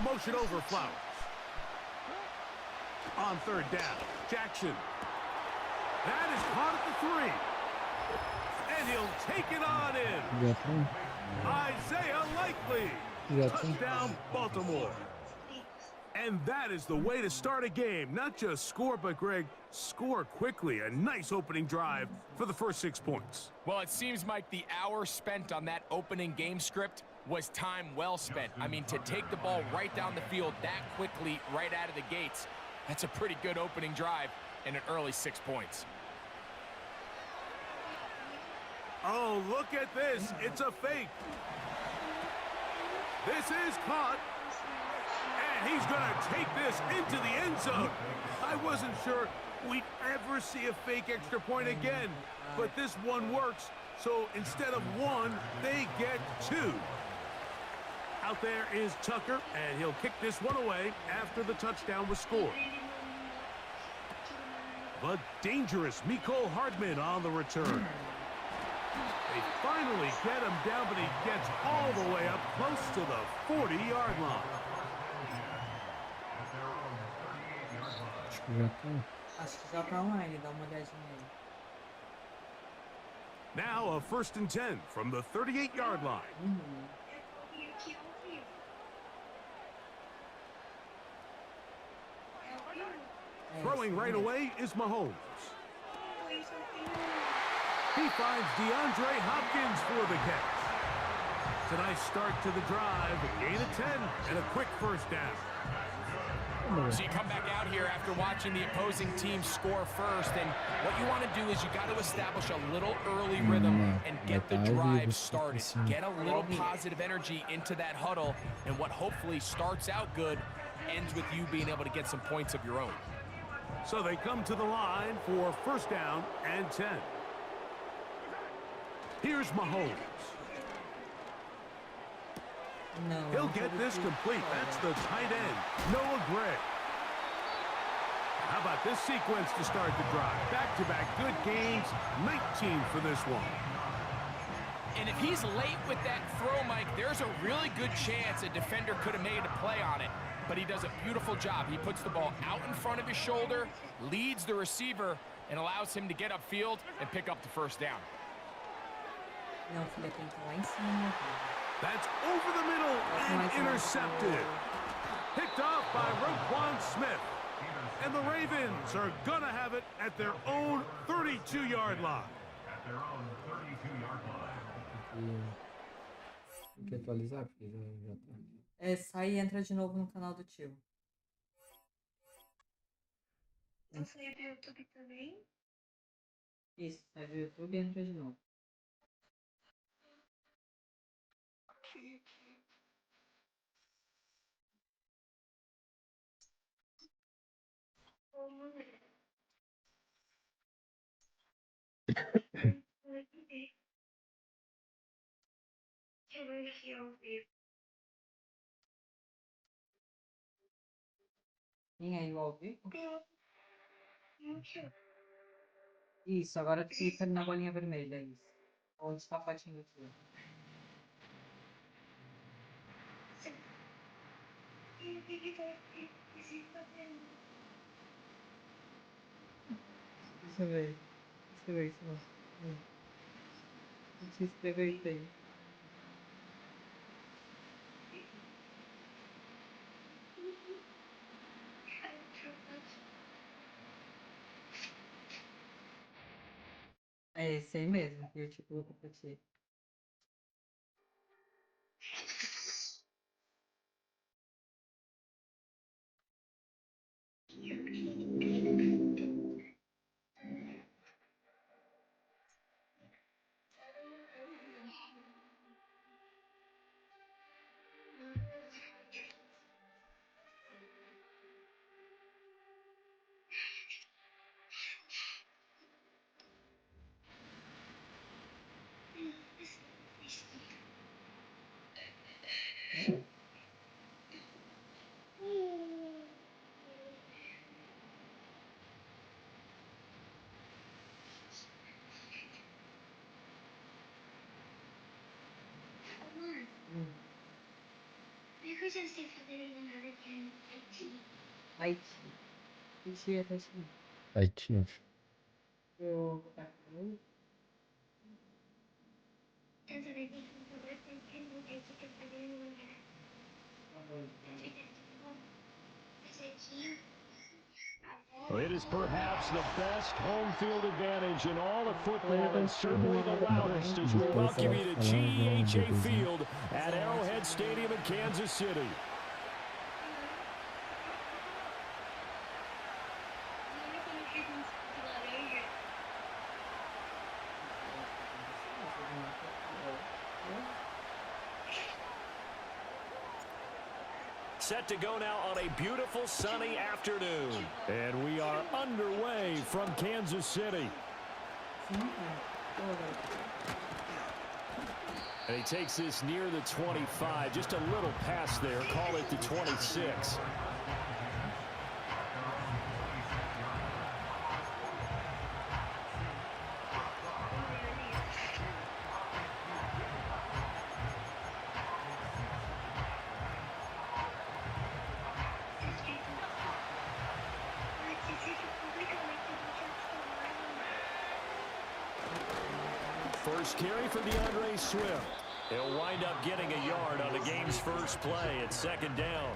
motion over Flowers. On third down, Jackson. That is caught at the 3. And he'll take it on in. Isaiah Likely. Touchdown, Baltimore. And that is the way to start a game. Not just score, but, Greg, score quickly. A nice opening drive for the first 6 points. Well, it seems like the hour spent on that opening game script was time well spent. I mean, to take the ball right down the field that quickly right out of the gates, that's a pretty good opening drive and an early 6 points. Oh, look at this. It's a fake. This is caught. And he's going to take this into the end zone. I wasn't sure we'd ever see a fake extra point again, but this one works. So instead of 1, they get 2. Out there is Tucker, and he'll kick this one away after the touchdown was scored. The dangerous Mecole Hardman on the return. They finally get him down, but he gets all the way up close to the 40-yard line. Acho que já tá online, dá uma olhadinha aí. Now a 1st and 10 from the 38-yard line. Throwing right away is Mahomes. He finds DeAndre Hopkins for the catch. It's a nice start to the drive, a gain of 10, and a quick first down. So you come back out here after watching the opposing team score first, and what you want to do is you got to establish a little early rhythm and get the drive started. Get a little positive energy into that huddle, and what hopefully starts out good ends with you being able to get some points of your own. So they come to the line for 1st down and 10. Here's Mahomes. No, He'll get this complete. That's the tight end, Noah Gray. How about this sequence to start the drive? Back-to-back good gains, 19 for this one. And if he's late with that throw, Mike, there's a really good chance a defender could have made a play on it. But he does a beautiful job. He puts the ball out in front of his shoulder, leads the receiver, and allows him to get upfield and pick up the 1st down. Não, filha, tem que ir lá em cima. That's over the middle and intercepted. Picked off by Roquan Smith. And the Ravens are going to have it at their own 32-yard line. Tem que atualizar, porque já tá. É, sai e entra de novo no canal do tio. Eu saí do YouTube também. Isso, sai do YouTube e entra de novo. Vamos ver. Deixa eu ver aqui ao vivo. Tem aí o ao vivo? YouTube. Isso, agora tu clica na bolinha vermelha, isso. Onde está a fotinho do tio? Deixa eu ver. Deixa eu ver isso. Deixa eu escrever isso aí. É esse aí mesmo, que eu te coloco pra ti. que eu já sei fazer nada de Haiti. Haiti. Haiti é Haiti. Haiti. Eu... Tanto daqui quanto agora tem que mudar aqui pra fazer nada. Well, it is perhaps the best home field advantage in all of football, and certainly the loudest as we welcome you to GEHA Field at Arrowhead Stadium in Kansas City. Set to go now on a beautiful sunny afternoon. And we are underway from Kansas City. And he takes this near the 25, just a little past there, call it the 26. First carry for DeAndre Swift. He'll wind up getting a yard on the game's first play at second down.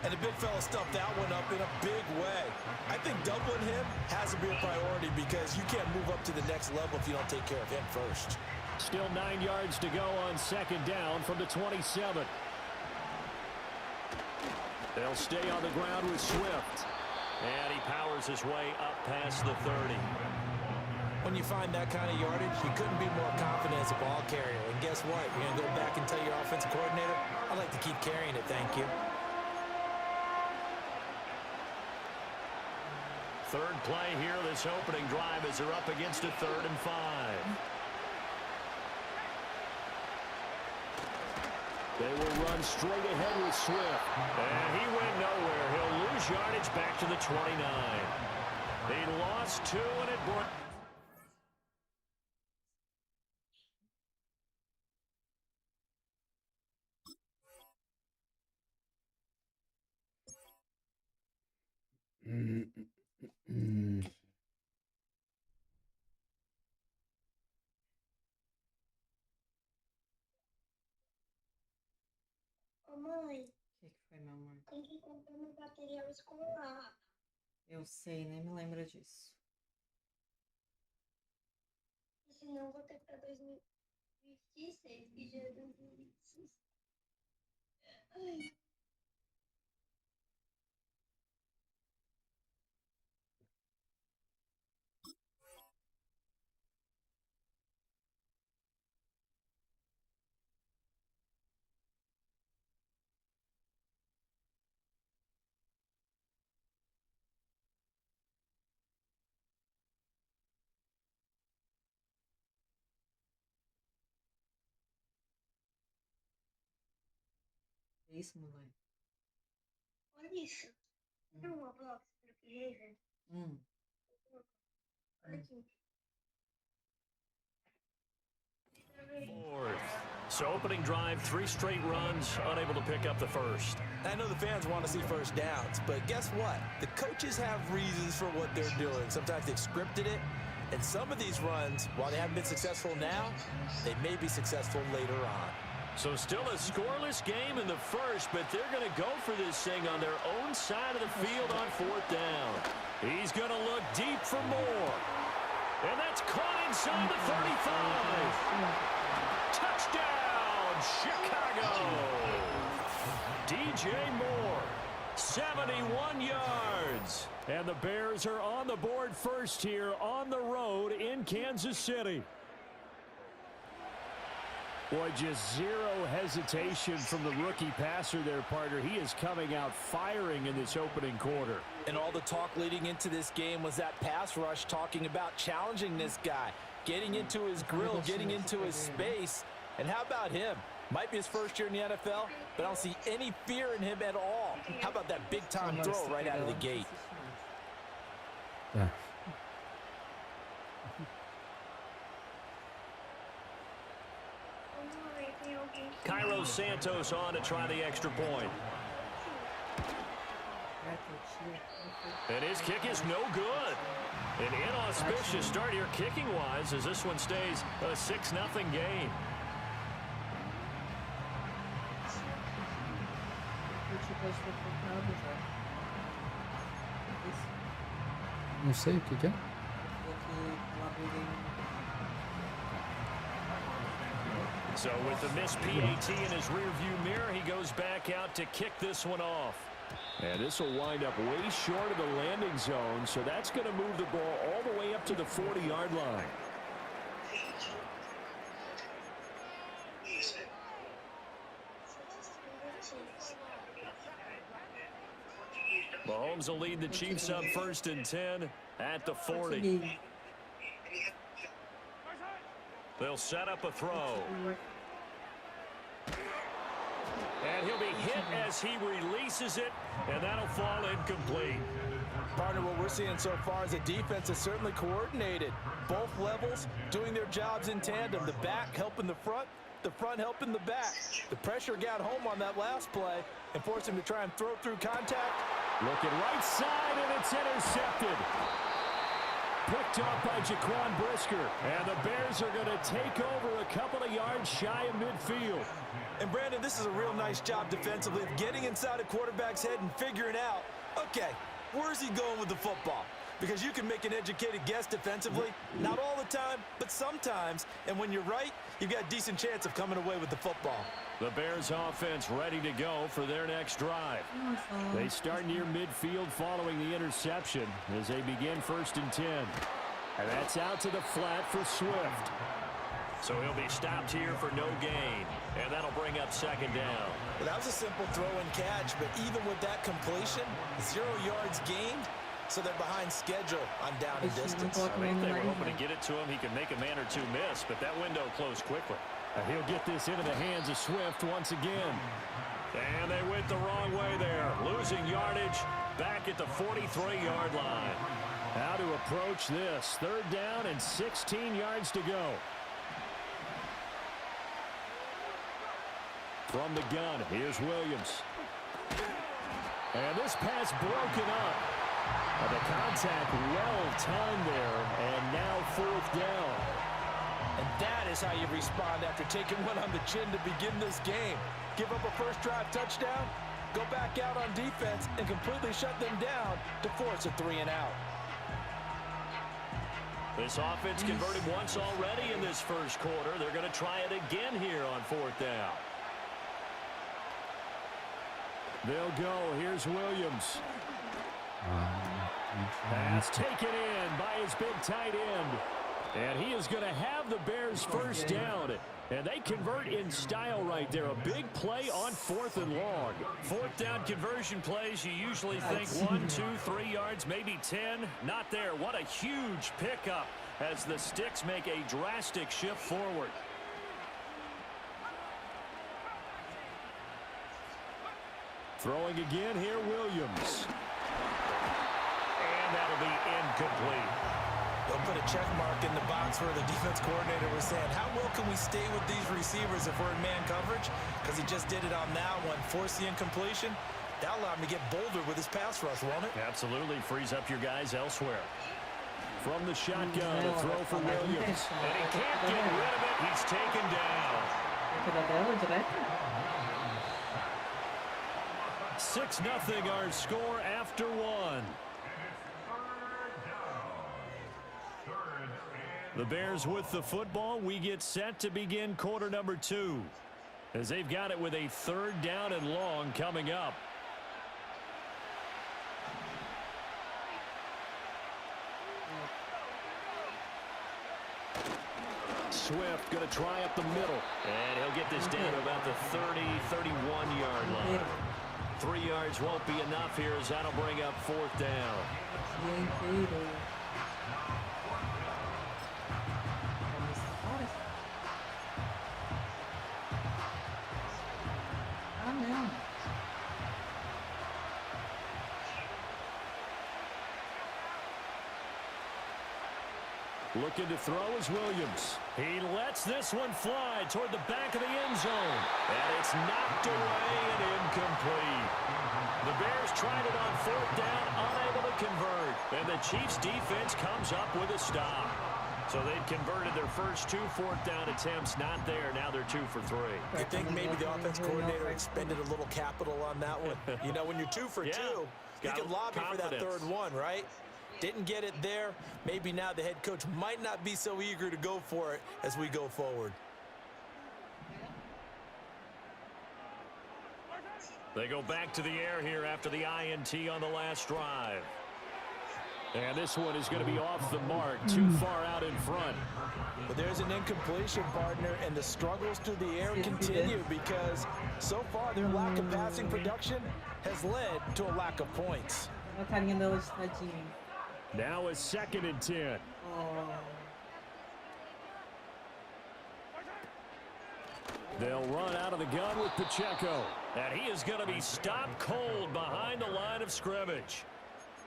And the big fella stuffed that one up in a big way. I think doubling him has to be a priority because you can't move up to the next level if you don't take care of him first. Still 9 yards to go on second down from the 27. They'll stay on the ground with Swift. And he powers his way up past the 30. When you find that kind of yardage, you couldn't be more confident as a ball carrier. And guess what? You're going to go back and tell your offensive coordinator, I'd like to keep carrying it, thank you. Third play here, this opening drive as they're up against a 3rd and 5. They will run straight ahead with Swift. And he went nowhere. He'll lose yardage back to the 29. He lost 2 and it brought... Ô, mãe, O que foi, meu amor? tem que comprar um material escolar. Eu sei, nem me lembra disso. Senão eu vou ter pra 2026, que já é 2026. Ai. É isso, mamãe? Olha isso. Tem uma box do Behavior. Olha aqui. Fourth. So opening drive, 3 straight runs, unable to pick up the first. I know the fans want to see first downs, but guess what? The coaches have reasons for what they're doing. Sometimes they've scripted it, and some of these runs, while they haven't been successful now, they may be successful later on. So still a scoreless game in the first, but they're going to go for this thing on their own side of the field on 4th down. He's going to look deep for more. And that's caught inside the 35. Touchdown, Chicago. DJ Moore, 71 yards. And the Bears are on the board first here on the road in Kansas City. Boy, just zero hesitation from the rookie passer there, partner. He is coming out firing in this opening quarter. And all the talk leading into this game was that pass rush talking about challenging this guy, getting into his grill, getting into his space. And how about him? Might be his first year in the NFL, but I don't see any fear in him at all. How about that big-time throw right out of the gate? Yeah. Cairo's Dos Santos on to try the extra point. And his kick is no good. An inauspicious start here kicking-wise as this one stays a 6-0 game. Não sei o que é. So with the missed PAT in his rearview mirror, he goes back out to kick this one off. And this will wind up way short of the landing zone, so that's going to move the ball all the way up to the 40-yard line. Mahomes will lead the Chiefs up 1st and 10 at the 40. They'll set up a throw. And he'll be hit as he releases it, and that'll fall incomplete. Partner, what we're seeing so far is the defense is certainly coordinated. Both levels doing their jobs in tandem. The back helping the front helping the back. The pressure got home on that last play and forced him to try and throw through contact. Looking right side, and it's intercepted. Picked off by Jaquan Brisker. And the Bears are going to take over a couple of yards shy of midfield. And Brandon, this is a real nice job defensively of getting inside a quarterback's head and figuring out, okay, where's he going with the football? Because you can make an educated guess defensively, not all the time, but sometimes. And when you're right, you've got a decent chance of coming away with the football. The Bears offense ready to go for their next drive. They start near midfield following the interception as they begin 1st and 10. And that's out to the flat for Swift. So he'll be stopped here for no gain, and that'll bring up 2nd down. Well, that was a simple throw and catch, but even with that completion, 0 yards gained, so they're behind schedule on down and distance. I think they were hoping to get it to him. He could make a man or two miss, but that window closed quickly. And he'll get this into the hands of Swift once again. And they went the wrong way there, losing yardage back at the 43-yard line. How to approach this. 3rd down and 16 yards to go. From the gun, here's Williams. And this pass broken up. And the contact well timed there, and now 4th down. And that is how you respond after taking one on the chin to begin this game. Give up a first drive touchdown, go back out on defense, and completely shut them down to force a 3-and-out. This offense converted once already in this first quarter. They're going to try it again here on 4th down. They'll go. Here's Williams. Pass taken in by his big tight end. And he is going to have the Bears 1st down. And they convert in style right there. A big play on 4th and long. 4th down conversion plays, you usually think 1, 2, 3 yards, maybe 10. Not there. What a huge pickup as the Sticks make a drastic shift forward. Throwing again here, Williams. And that'll be incomplete. They'll put a check mark in the box where the defense coordinator was saying, how well can we stay with these receivers if we're in man coverage? Because he just did it on that one, forced the incompletion. That'll allow him to get bolder with his pass rush, won't it? Absolutely. Frees up your guys elsewhere. From the shotgun, a throw for Williams. And he can't get rid of it. He's taken down. 6-0 our score after 1. The Bears with the football. We get set to begin quarter number 2 as they've got it with a 3rd down and long coming up. Swift going to try up the middle. And he'll get this down to about the 30, 31-yard line. 3 yards won't be enough here as that'll bring up 4th down. Looking to throw is Williams. He lets this one fly toward the back of the end zone. And it's knocked away and incomplete. The Bears tried it on 4th down, unable to convert. And the Chiefs defense comes up with a stop. So they've converted their first 2 4th down attempts. Not there. Now they're 2 for 3. You think maybe the offense coordinator expended a little capital on that one? You know, when you're 2 for 2, you can lobby for that 3rd one, right? Didn't get it there. Maybe now the head coach might not be so eager to go for it as we go forward. They go back to the air here after the INT on the last drive. And this one is going to be off the mark, too far out in front. But there's an incompletion, partner, and the struggles through the air continue because so far their lack of passing production has led to a lack of points. Now a 2nd and 10. They'll run out of the gun with Pacheco. And he is going to be stopped cold behind the line of scrimmage.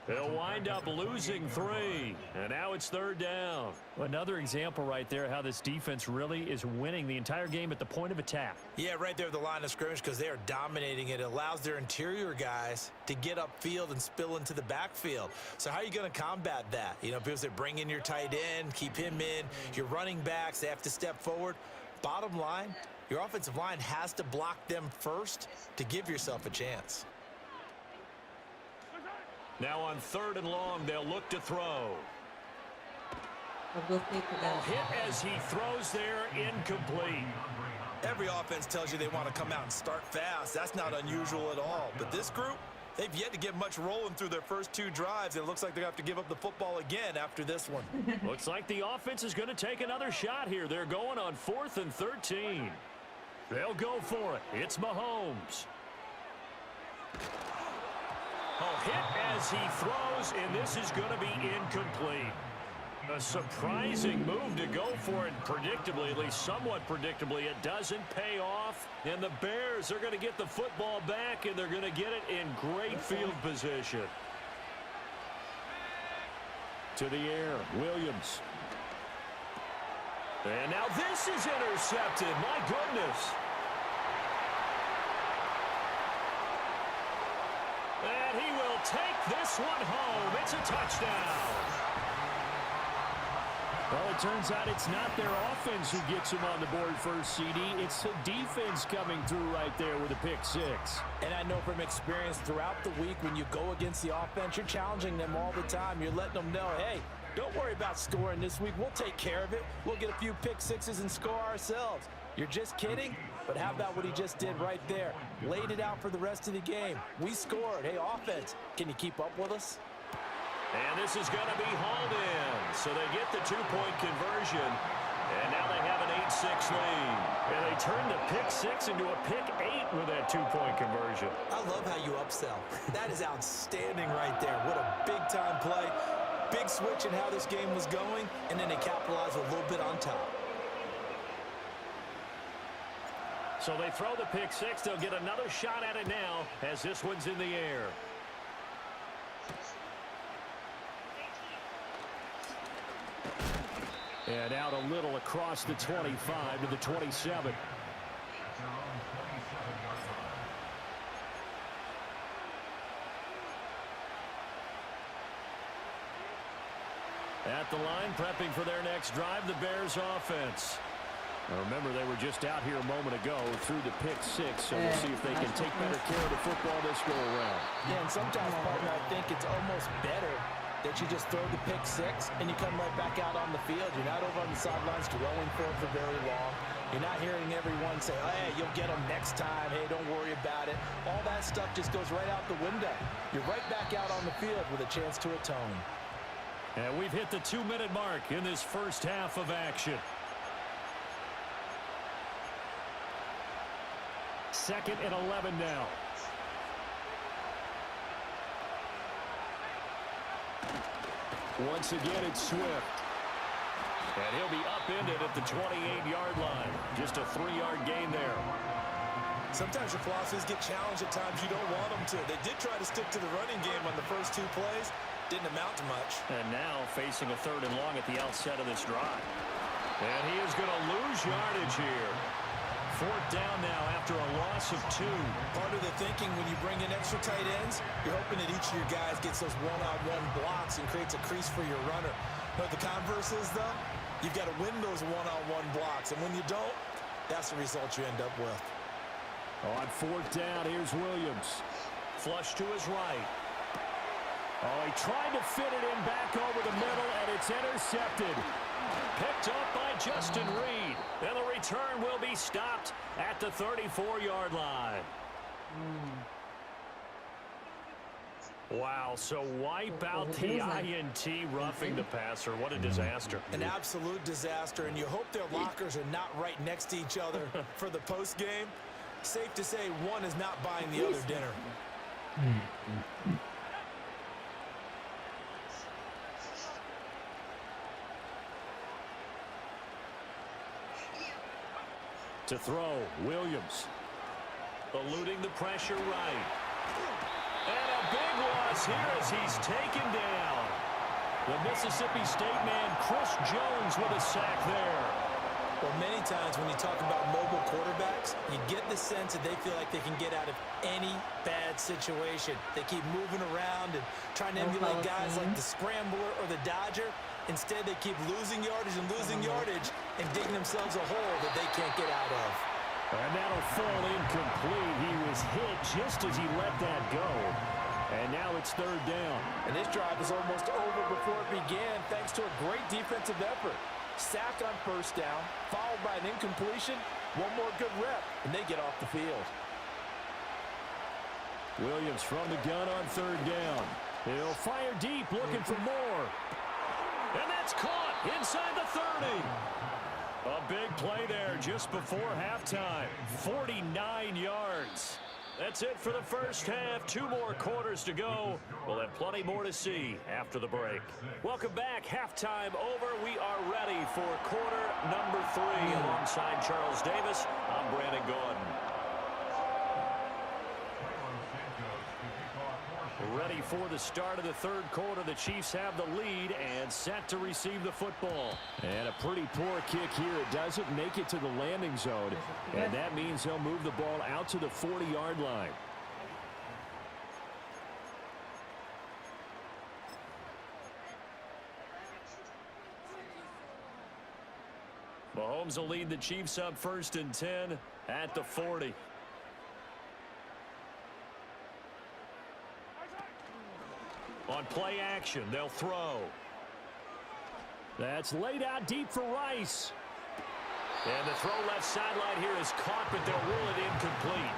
They'll wind up losing 3. And now it's 3rd down. Another example right there how this defense really is winning the entire game at the point of attack. Yeah, right there at the line of scrimmage because they are dominating it. It allows their interior guys to get upfield and spill into the backfield. So how are you going to combat that? You know, people say bring in your tight end, keep him in. Your running backs, they have to step forward. Bottom line, your offensive line has to block them first to give yourself a chance. Now on 3rd and long, they'll look to throw. Hit as he throws there, incomplete. Every offense tells you they want to come out and start fast. That's not unusual at all. But this group, they've yet to get much rolling through their first 2 drives. And it looks like they're going to have to give up the football again after this one. Looks like the offense is going to take another shot here. They're going on 4th and 13. They'll go for it. It's Mahomes. Hit as he throws, and this is going to be incomplete. A surprising move to go for it predictably, at least somewhat predictably. It doesn't pay off, and the Bears are going to get the football back, and they're going to get it in great field position. To the air, Williams. And now this is intercepted. My goodness. And he will take this one home. It's a touchdown. Well, it turns out it's not their offense who gets them on the board first, CD. It's the defense coming through right there with a pick six. And I know from experience throughout the week when you go against the offense, you're challenging them all the time. You're letting them know, hey, don't worry about scoring this week. We'll take care of it. We'll get a few pick sixes and score ourselves. You're just kidding? But how about what he just did right there? Laid it out for the rest of the game. We scored. Hey, offense, can you keep up with us? And this is going to be hauled in. So they get the two-point conversion. And now they have an 8-6 lead. And they turn the pick six into a pick 8 with that two-point conversion. I love how you upsell. That is outstanding right there. What a big-time play. Big switch in how this game was going. And then they capitalized a little bit on top. So they throw the pick six. They'll get another shot at it now as this one's in the air. And out a little across the 25 to the 27. At the line, prepping for their next drive, the Bears offense. Now remember, they were just out here a moment ago through the pick six, so we'll see if they can take better care of the football this go around. Yeah, and sometimes, partner, I think it's almost better that you just throw the pick six and you come right back out on the field. You're not over on the sidelines throwing for it for very long. You're not hearing everyone say, oh, hey, you'll get them next time. Hey, don't worry about it. All that stuff just goes right out the window. You're right back out on the field with a chance to atone. And we've hit the 2-minute mark in this first half of action. 2nd and 11 now. Once again, it's Swift. And he'll be upended at the 28-yard line. Just a 3-yard gain there. Sometimes your philosophies get challenged at times you don't want them to. They did try to stick to the running game on the first 2 plays. didn't amount to much. And now facing a 3rd and long at the outset of this drive. And he is going to lose yardage here. 4th down now after a loss of 2. Part of the thinking when you bring in extra tight ends, you're hoping that each of your guys gets those one-on-one blocks and creates a crease for your runner. But the converse is, though, you've got to win those one-on-one blocks. And when you don't, that's the result you end up with. On 4th down, here's Williams. Flush to his right. Oh, he tried to fit it in back over the middle, and it's intercepted. Picked up by Justin Reed. And the return will be stopped at the 34-yard line. Wow, so wipe out the INT roughing the passer. What a disaster. An absolute disaster, and you hope their lockers are not right next to each other for the post game. Safe to say one is not buying the other dinner. To throw, Williams. Eluding the pressure right. And a big loss here as he's taken down. The Mississippi State man, Chris Jones, with a sack there. Well, many times when you talk about mobile quarterbacks, you get the sense that they feel like they can get out of any bad situation. They keep moving around and trying to emulate guys like the Scrambler or the Dodger. Instead, they keep losing yardage and digging themselves a hole that they can't get out of. And that'll fall incomplete. He was hit just as he let that go. And now it's 3rd down. And this drive is almost over before it began thanks to a great defensive effort. Sack on 1st down, followed by an incompletion. One more good rep, and they get off the field. Williams from the gun on 3rd down. He'll fire deep, looking for more. And that's caught inside the 30. A big play there just before halftime. 49 yards. That's it for the first half. 2 more quarters to go. We'll have plenty more to see after the break. Welcome back. Halftime over. We are ready for quarter number 3. Alongside Charles Davis, I'm Brandon Gordon. Ready for the start of the 3rd quarter. The Chiefs have the lead and set to receive the football. And a pretty poor kick here. It doesn't make it to the landing zone. And that means they'll move the ball out to the 40-yard line. Mahomes will lead the Chiefs up 1st and 10 at the 40. On play action, they'll throw. That's laid out deep for Rice. And the throw left sideline here is caught, but they'll rule it incomplete.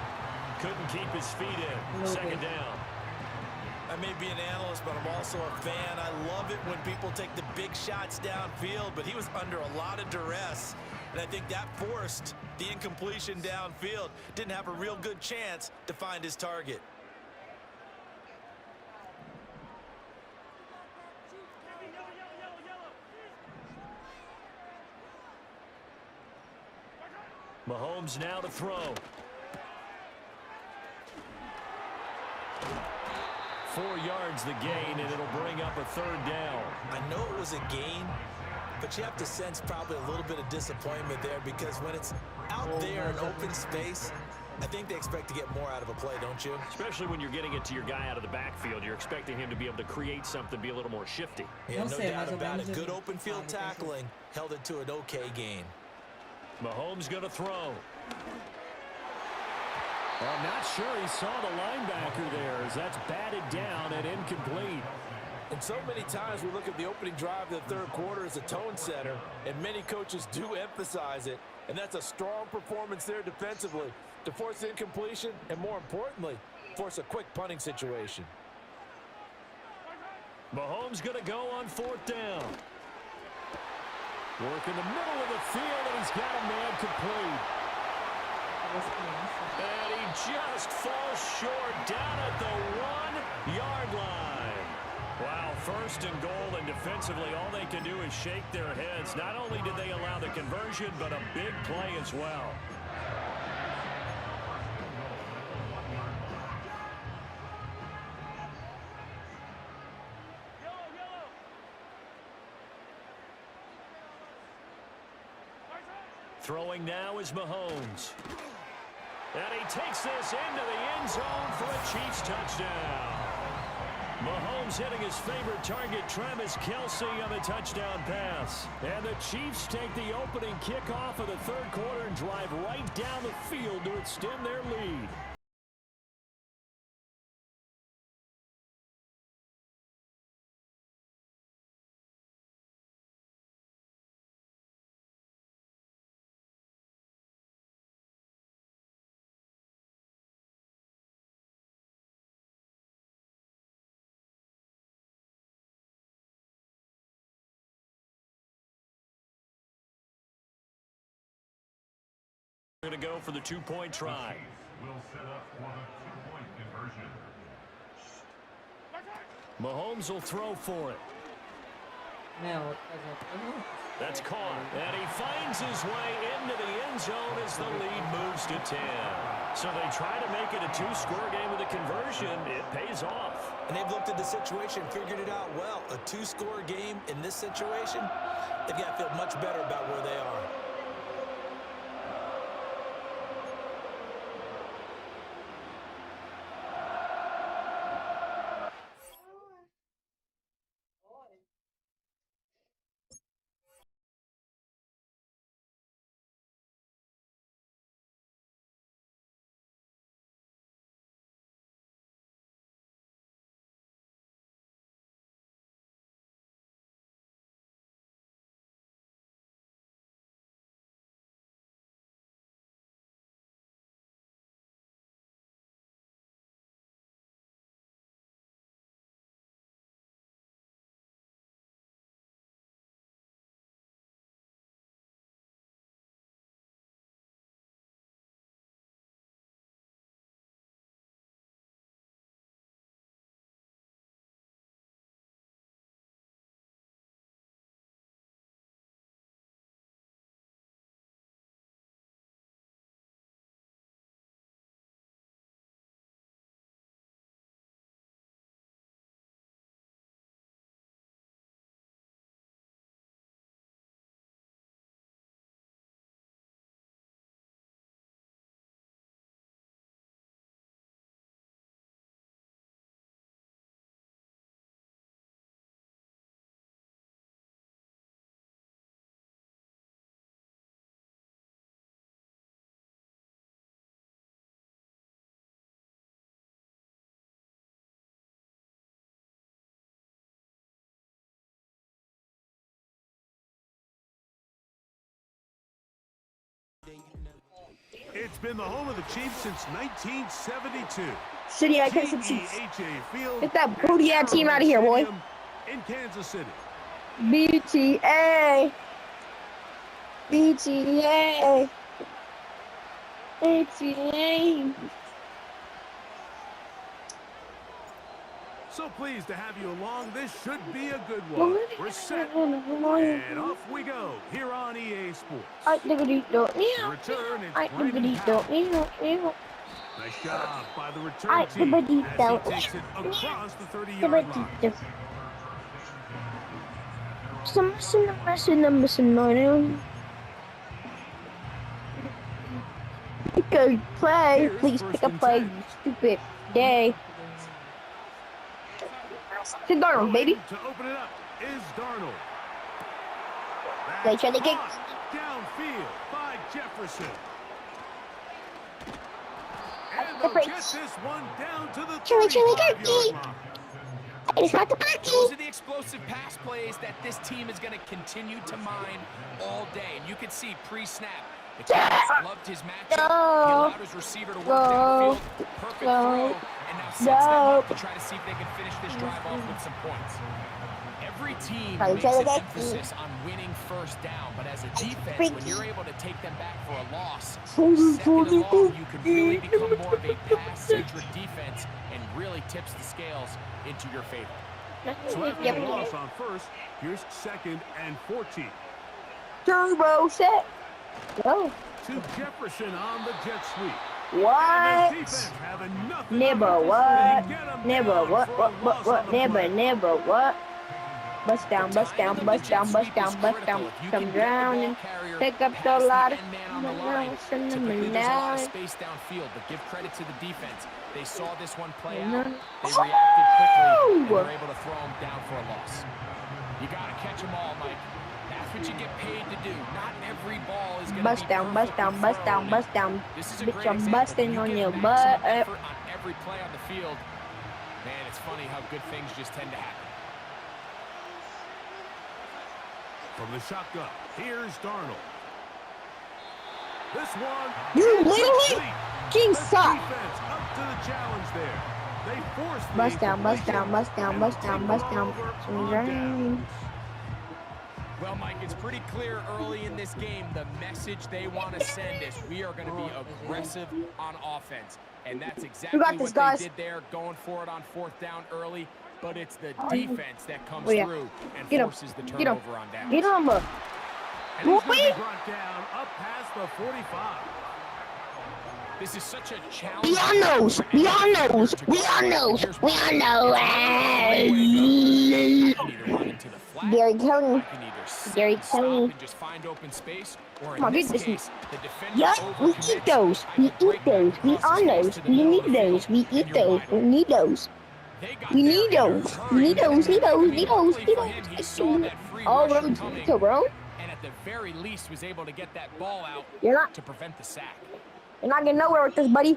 Couldn't keep his feet in. 2nd down. I may be an analyst, but I'm also a fan. I love it when people take the big shots downfield, but he was under a lot of duress. And I think that forced the incompletion downfield. Didn't have a real good chance to find his target. Mahomes now to throw. 4 yards the gain, and it'll bring up a 3rd down. I know it was a gain, but you have to sense probably a little bit of disappointment there because when it's out there in open space, I think they expect to get more out of a play, don't you? Especially when you're getting it to your guy out of the backfield. You're expecting him to be able to create something, be a little more shifty. Yeah, no doubt about it. Good open field tackling held it to an okay gain. Mahomes going to throw. I'm not sure he saw the linebacker there as that's batted down and incomplete. And so many times we look at the opening drive of the 3rd quarter as a tone setter, and many coaches do emphasize it. And that's a strong performance there defensively to force incompletion and, more importantly, force a quick punting situation. Mahomes going to go on 4th down. Work in the middle of the field, and he's got a man complete. And he just falls short down at the 1-yard line. Wow, 1st and goal, and defensively all they can do is shake their heads. Not only did they allow the conversion, but a big play as well. Throwing now is Mahomes. And he takes this into the end zone for a Chiefs touchdown. Mahomes hitting his favorite target, Travis Kelce, on the touchdown pass. And the Chiefs take the opening kickoff of the third quarter and drive right down the field to extend their lead. We're going to go for the two-point try. Will set up for the two-point conversion. Mahomes will throw for it. That's caught. And he finds his way into the end zone as the lead moves to 10. So they try to make it a two-score game with a conversion. It pays off. And they've looked at the situation, figured it out well. A two-score game in this situation, they've got to feel much better about where they are. It's been the home of the Chiefs since 1972. City, I catch the Chiefs. Field Get that booty ass team out of here, boy. In Kansas City. BTA. BTA. BTA. So pleased to have you along. This should be a good one. We're set. And off we go here on EA Sports. Return Nice job by the return team as he takes it across the 30-yard line. Pick a play. Please pick a play, you stupid day. It's Darnold, baby. To open it up is Darnold. They try to get downfield by Jefferson. And the they'll get brakes. this one down to the Chili, 35-yard line. it's not the party. Those are the explosive pass plays that this team is going to continue to mine all day. And you can see pre-snap, the team loved his matchup. He allowed his receiver to work downfield. Perfect throw. And now sets them up to try to see if they can finish this drive off with some points. Every team makes an emphasis on winning first down, but as a defense, when you're able to take them back for a loss, second and long, you can really become more of a pass-centric defense and really tips the scales into your favor. So after the loss on first, here's 2nd and 14. Turbo set. Go. To Jefferson on the jet sweep. What? Never what? Never what? Never what? Bust down, bust down, bust down, bust down, bust down. Come down and pick up the lot of Typically, there's a lot of space downfield, but give credit to the defense. They saw this one play out. They reacted quickly, and were able to throw him down for a loss. You got to catch them all, Mike. That's what you get paid to do. Not every ball is going to bust down, bust down, bust down, bust down. Bitch, I'm busting on your butt. On every play on the field. Man, it's funny how good things just tend to happen. From the shotgun, here's Darnold. This one. You literally king suck. Defense up to the challenge there. They forced the Bust down, bust down, bust down, bust down, bust down. Well, Mike, it's pretty clear early in this game the message they want to send is we are going to be aggressive on offense. And that's exactly what they did there, going for it on 4th down early. But it's the defense that comes through and forces the turnover on downs. Get him. And he's going to be brought down up past the 45. This is such a challenge. We all knows. We all knows. We all knows. We all know. Gary Kelly. Gary Kelly. Just find open space. Come on, get this. Yup, we eat those. We eat those. We all knows. We need those. We eat those. We need those. We need those. We need those. Need those. Need those. Need those. All roads lead to Rome. And at the very least was able to get that ball out to prevent the sack. You're not getting nowhere with this, buddy.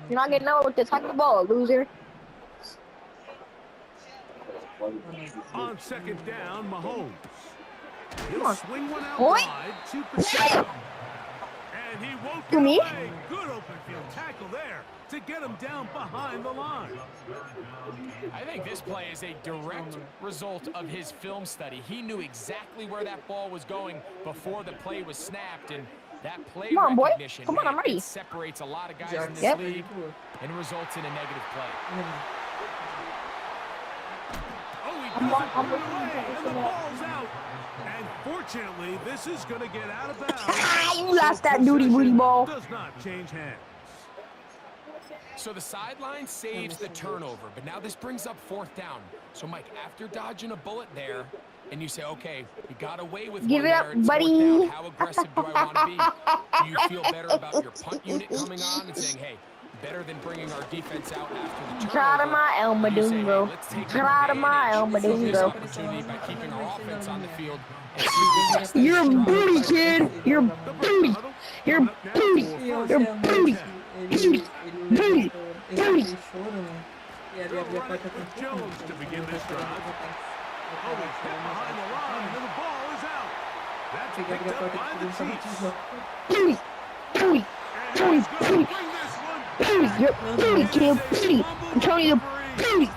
You're not getting nowhere with this. Hike the ball, loser. On 2nd down, Mahomes. He'll swing one out wide to Pacheco. And he won't get away. Good open field tackle there to get him down behind the line. I think this play is a direct result of his film study. He knew exactly where that ball was going before the play was snapped, and that play recognition I'm ready. separates a lot of guys in this league and results in a negative play. Oh, he doesn't put it away, and the ball's out. And fortunately, this is going to get out of bounds. You lost that duty booty ball. Does not change hands. So the sideline saves the turnover, but now this brings up 4th down. So, Mike, after dodging a bullet there, and you say, okay, you got away with Give one it up, there, it's buddy. 4th down. How aggressive do I want to be? Do you feel better about your punt unit coming on and saying, hey, better than bringing our defense out after the turnover? Get out of my elbow, bro. Get out of my elbow, bro. Opportunity by keeping our offense on the field. You're a booty, kid. You're booty. You're booty. You're booty. Booty. Booty. Booty. Jones to begin this drive. Oh, he stepped behind the line, and the ball is out. That's picked up by the Chiefs. Booty. Booty. Booty. Booty. Booty. You're booty, kid. Booty. I'm telling you, booty.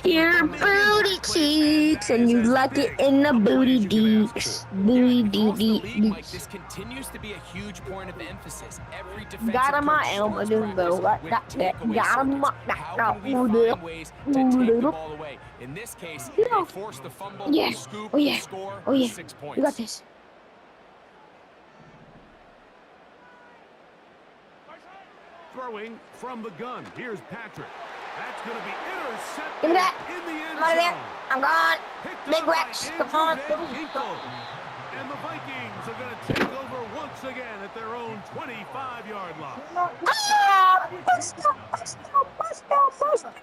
Your booty cheeks, and you like it in the booty deeks. Booty deeks. This continues to be a huge point of emphasis. Every defensive Got him my elbow, bro. Got him my elbow. In this case, they force the fumble, scoop, score, 6 points. You got this. Throwing from the gun. Here's Patrick. That's going to be intercepted. Give me that. In the end I'm out of there. zone. I'm gone. Picked Big up by Rex. Come on. And the Vikings are going to take over once again at their own 25-yard line. Bust down, bust down, bust down, bust down.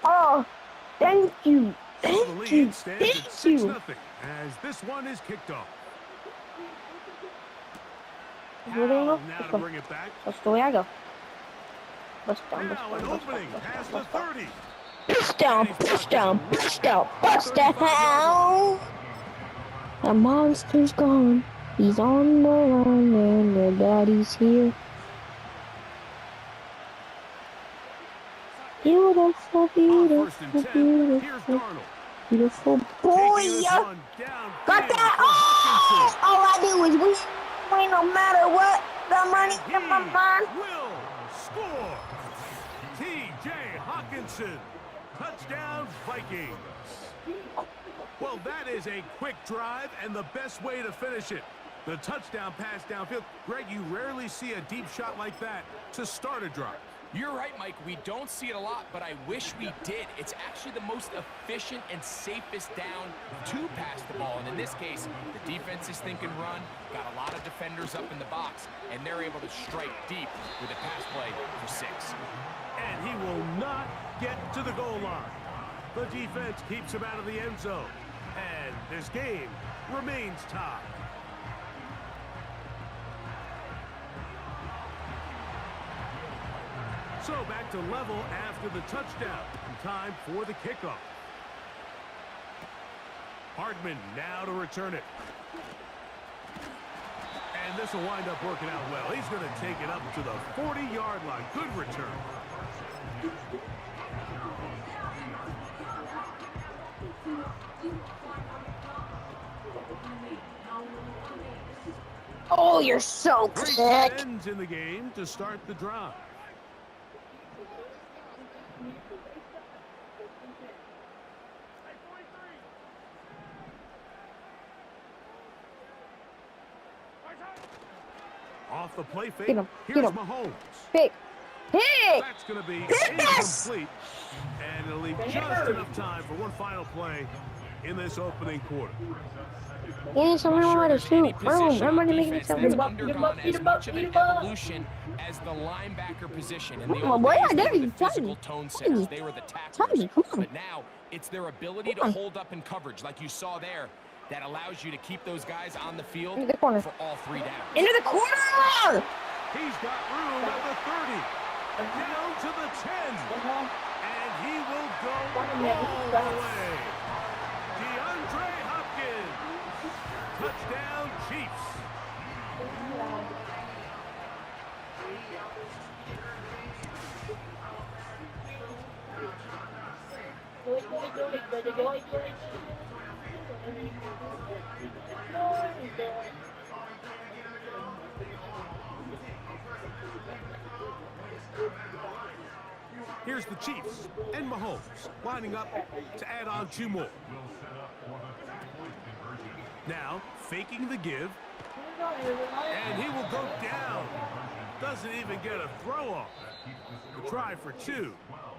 Oh, thank you. Thank you. Thank you. As this one is kicked off. Now to bring it back. That's the way I go. Bust down, bust Now an down, opening past the 30. bust down, bust down, bust down, bust down. The monster's gone. He's on the run and the daddy's here. Beautiful, beautiful, beautiful, beautiful boy. Got that? Oh! All I do is win no matter what. The money in my mind. Will score. Johnson. Touchdown, Vikings. Well, that is a quick drive and the best way to finish it. The touchdown pass downfield. Greg, you rarely see a deep shot like that to start a drive. You're right, Mike. We don't see it a lot, but I wish we did. It's actually the most efficient and safest down to pass the ball. And in this case, the defense is thinking run, got a lot of defenders up in the box, and they're able to strike deep with a pass play for 6. And he will not get to the goal line. The defense keeps him out of the end zone. And this game remains tied. So back to level after the touchdown. Time for the kickoff. Hardman now to return it. And this will wind up working out well. He's going to take it up to the 40-yard line. Good return. Oh, you're so Great sick. ends in the game to start the drive. Off the play fake. Here's Mahomes. Pick. Pick. That's going to be incomplete. And it'll leave just enough time for one final play in this opening quarter. Yeah, someone wanted to shoot. Bro, everybody making it sound That's good. undergone as much of an evolution as the linebacker position. And the Oh, old boy, days, I they dare were you. the physical tone setters. They were the tacklers. Tommy, come on. But now it's their ability to hold up in coverage, like you saw there, that allows you to keep those guys on the field Into the corner. for all 3 downs. Into the corner! He's got room at the 30. Down to the 10. And he will go all the way. DeAndre Hopkins. Touchdown, Chiefs. Here's the Chiefs and Mahomes lining up to add on 2 more. Now, faking the give. And he will go down. Doesn't even get a throw off. The try for 2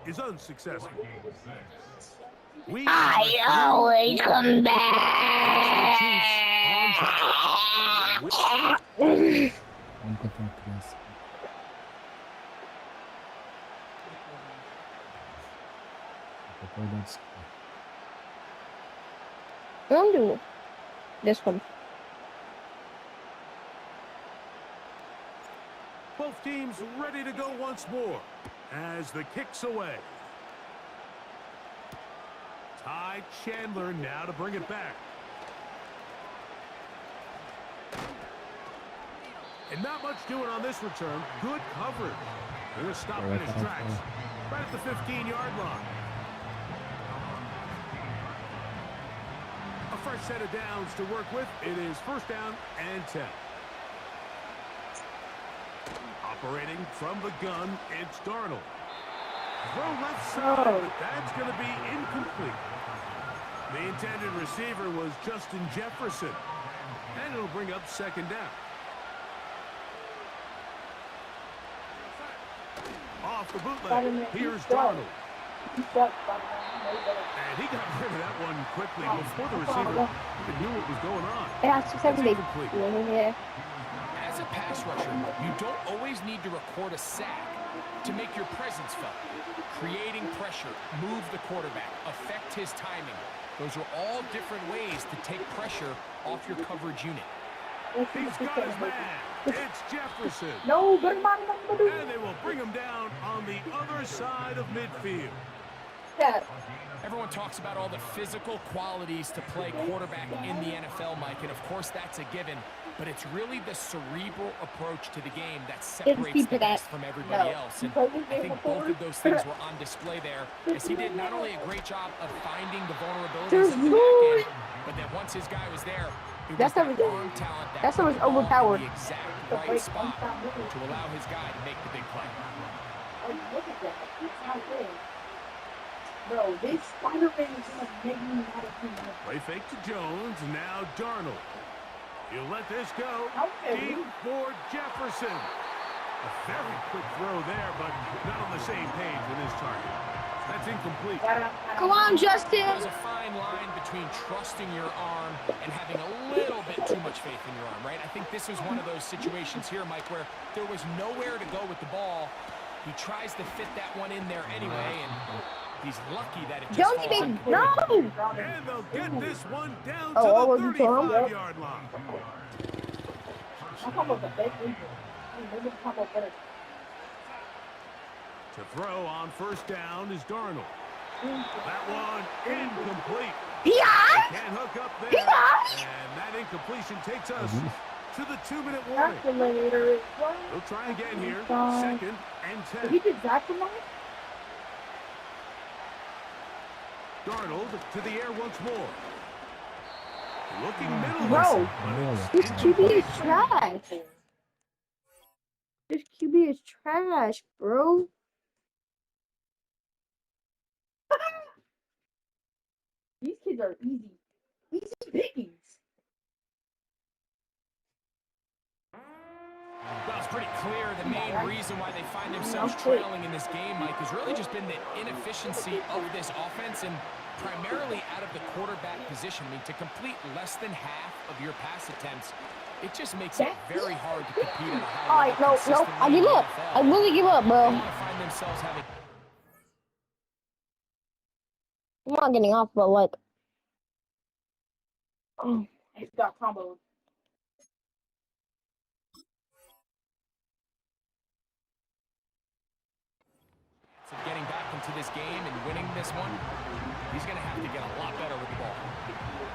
is unsuccessful. I always come back. Don't do this one. Both teams ready to go once more as the kick's away. Ty Chandler now to bring it back. And not much doing on this return. Good coverage. They're going to stop in his tracks right at the 15-yard line. A fresh set of downs to work with. It is 1st down and 10. Operating from the gun, it's Darnold. Throw left side, but that's going to be incomplete. The intended receiver was Justin Jefferson. And it'll bring up 2nd down. Off the bootleg, here's Darnold. And he got rid of that one quickly before the receiver even knew what was going on. Yeah, it's 70. Yeah. As a pass rusher, you don't always need to record a sack to make your presence felt. Creating pressure, move the quarterback, affect his timing. Those are all different ways to take pressure off your coverage unit. He's got his man. It's Jefferson. No, good man. And they will bring him down on the other side of midfield. Everyone talks about all the physical qualities to play quarterback in the NFL, Mike, and of course that's a given, but it's really the cerebral approach to the game that separates the best from everybody else. And I think both of those things were on display there, as he did not only a great job of finding the vulnerabilities of the back end, but then once his guy was there, it was that arm talent that was overpowered the exact right spot to allow his guy to make the big play. Bro, this Spider-Man is gonna make me mad at him. Play fake to Jones. Now Darnold. He'll let this go. Okay. Deep for Jefferson. A very quick throw there, but not on the same page with his target. That's incomplete. Come on, Justin. There's a fine line between trusting your arm and having a little bit too much faith in your arm, right? I think this was one of those situations here, Mike, where there was nowhere to go with the ball. He tries to fit that one in there anyway, and he's lucky that it just Don't falls even, in. no. And they'll get this one down Oh, to the what was he talking about? 35-yard line. To throw on first down is Darnold. That one incomplete. Yeah. Can't hook up there. Yeah. And that incompletion takes us to the 2-minute warning. We'll try again here. Second and 10. He did that for me? Darnold to the air once more. Looking middle. Bro, this QB is trash. This QB is trash, bro. These kids are easy. Easy pickings. Well, it's pretty clear the main reason why they find themselves trailing in this game, Mike, has really just been the inefficiency of this offense and primarily out of the quarterback position. I mean, to complete less than half of your pass attempts, it just makes it very hard to compete at a high level. Alright, no, I give up. I really give up, They bro. want to find themselves having... I'm not getting off, but like, oh, it's got combo. So getting back into this game and winning this one, he's going to have to get a lot better with the ball.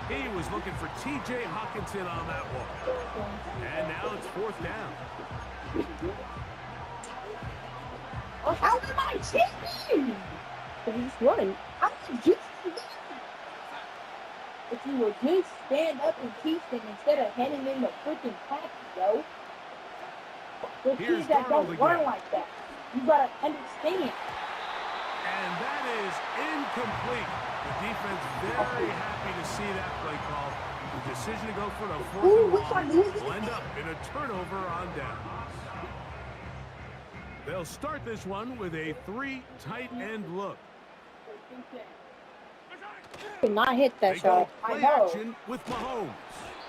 He was looking for T.J. Hawkinson on that one. And now it's fourth down. Oh, how am I taking? He's running. How did you? If you would just stand up and teach them instead of handing them the freaking pass, yo. The Here's kids that don't Darnold learn again. like that. You gotta understand. And that is incomplete. The defense very happy to see that play call. The decision to go for the fourth and long will end up in a turnover on downs. They'll start this one with a 3 tight end look. Did not hit that They shot. go I play know. action with Mahomes.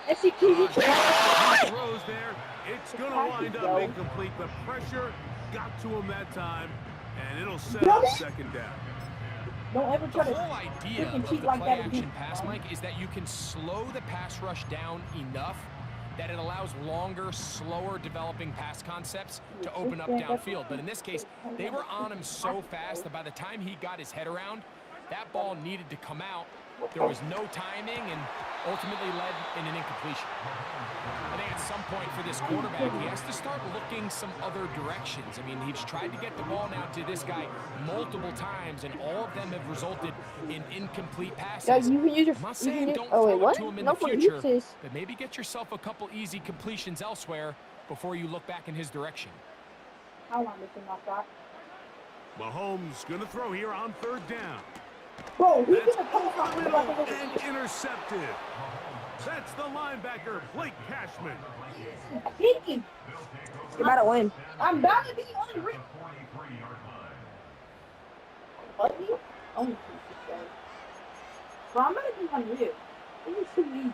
SCQB. He throws there. It's going to wind up incomplete. The pressure got to him that time, and it'll set up second down. Don't ever The try to whole idea freaking of cheat the like that play-action again. pass, Mike, is that you can slow the pass rush down enough that it allows longer, slower developing pass concepts to open up downfield. But in this case, they were on him so fast that by the time he got his head around, that ball needed to come out. There was no timing and ultimately led in an incompletion. I think at some point for this quarterback, he has to start looking some other directions. I mean, he's tried to get the ball now to this guy multiple times, and all of them have resulted in incomplete passes. Guys, you can use your. I'm not saying don't oh wait, throw what? it to him in No, the future, this. but maybe get yourself a couple easy completions elsewhere before you look back in his direction. How long is it not that? Mahomes going to throw here on third down. Bro, he's That's gonna come over from the the middle and intercepted. That's the linebacker, Blake Cashman. Pinky. You're about to win. I'm about to be on the ring. What? You? Only 2 Bro, I'm gonna be on you. This is too easy.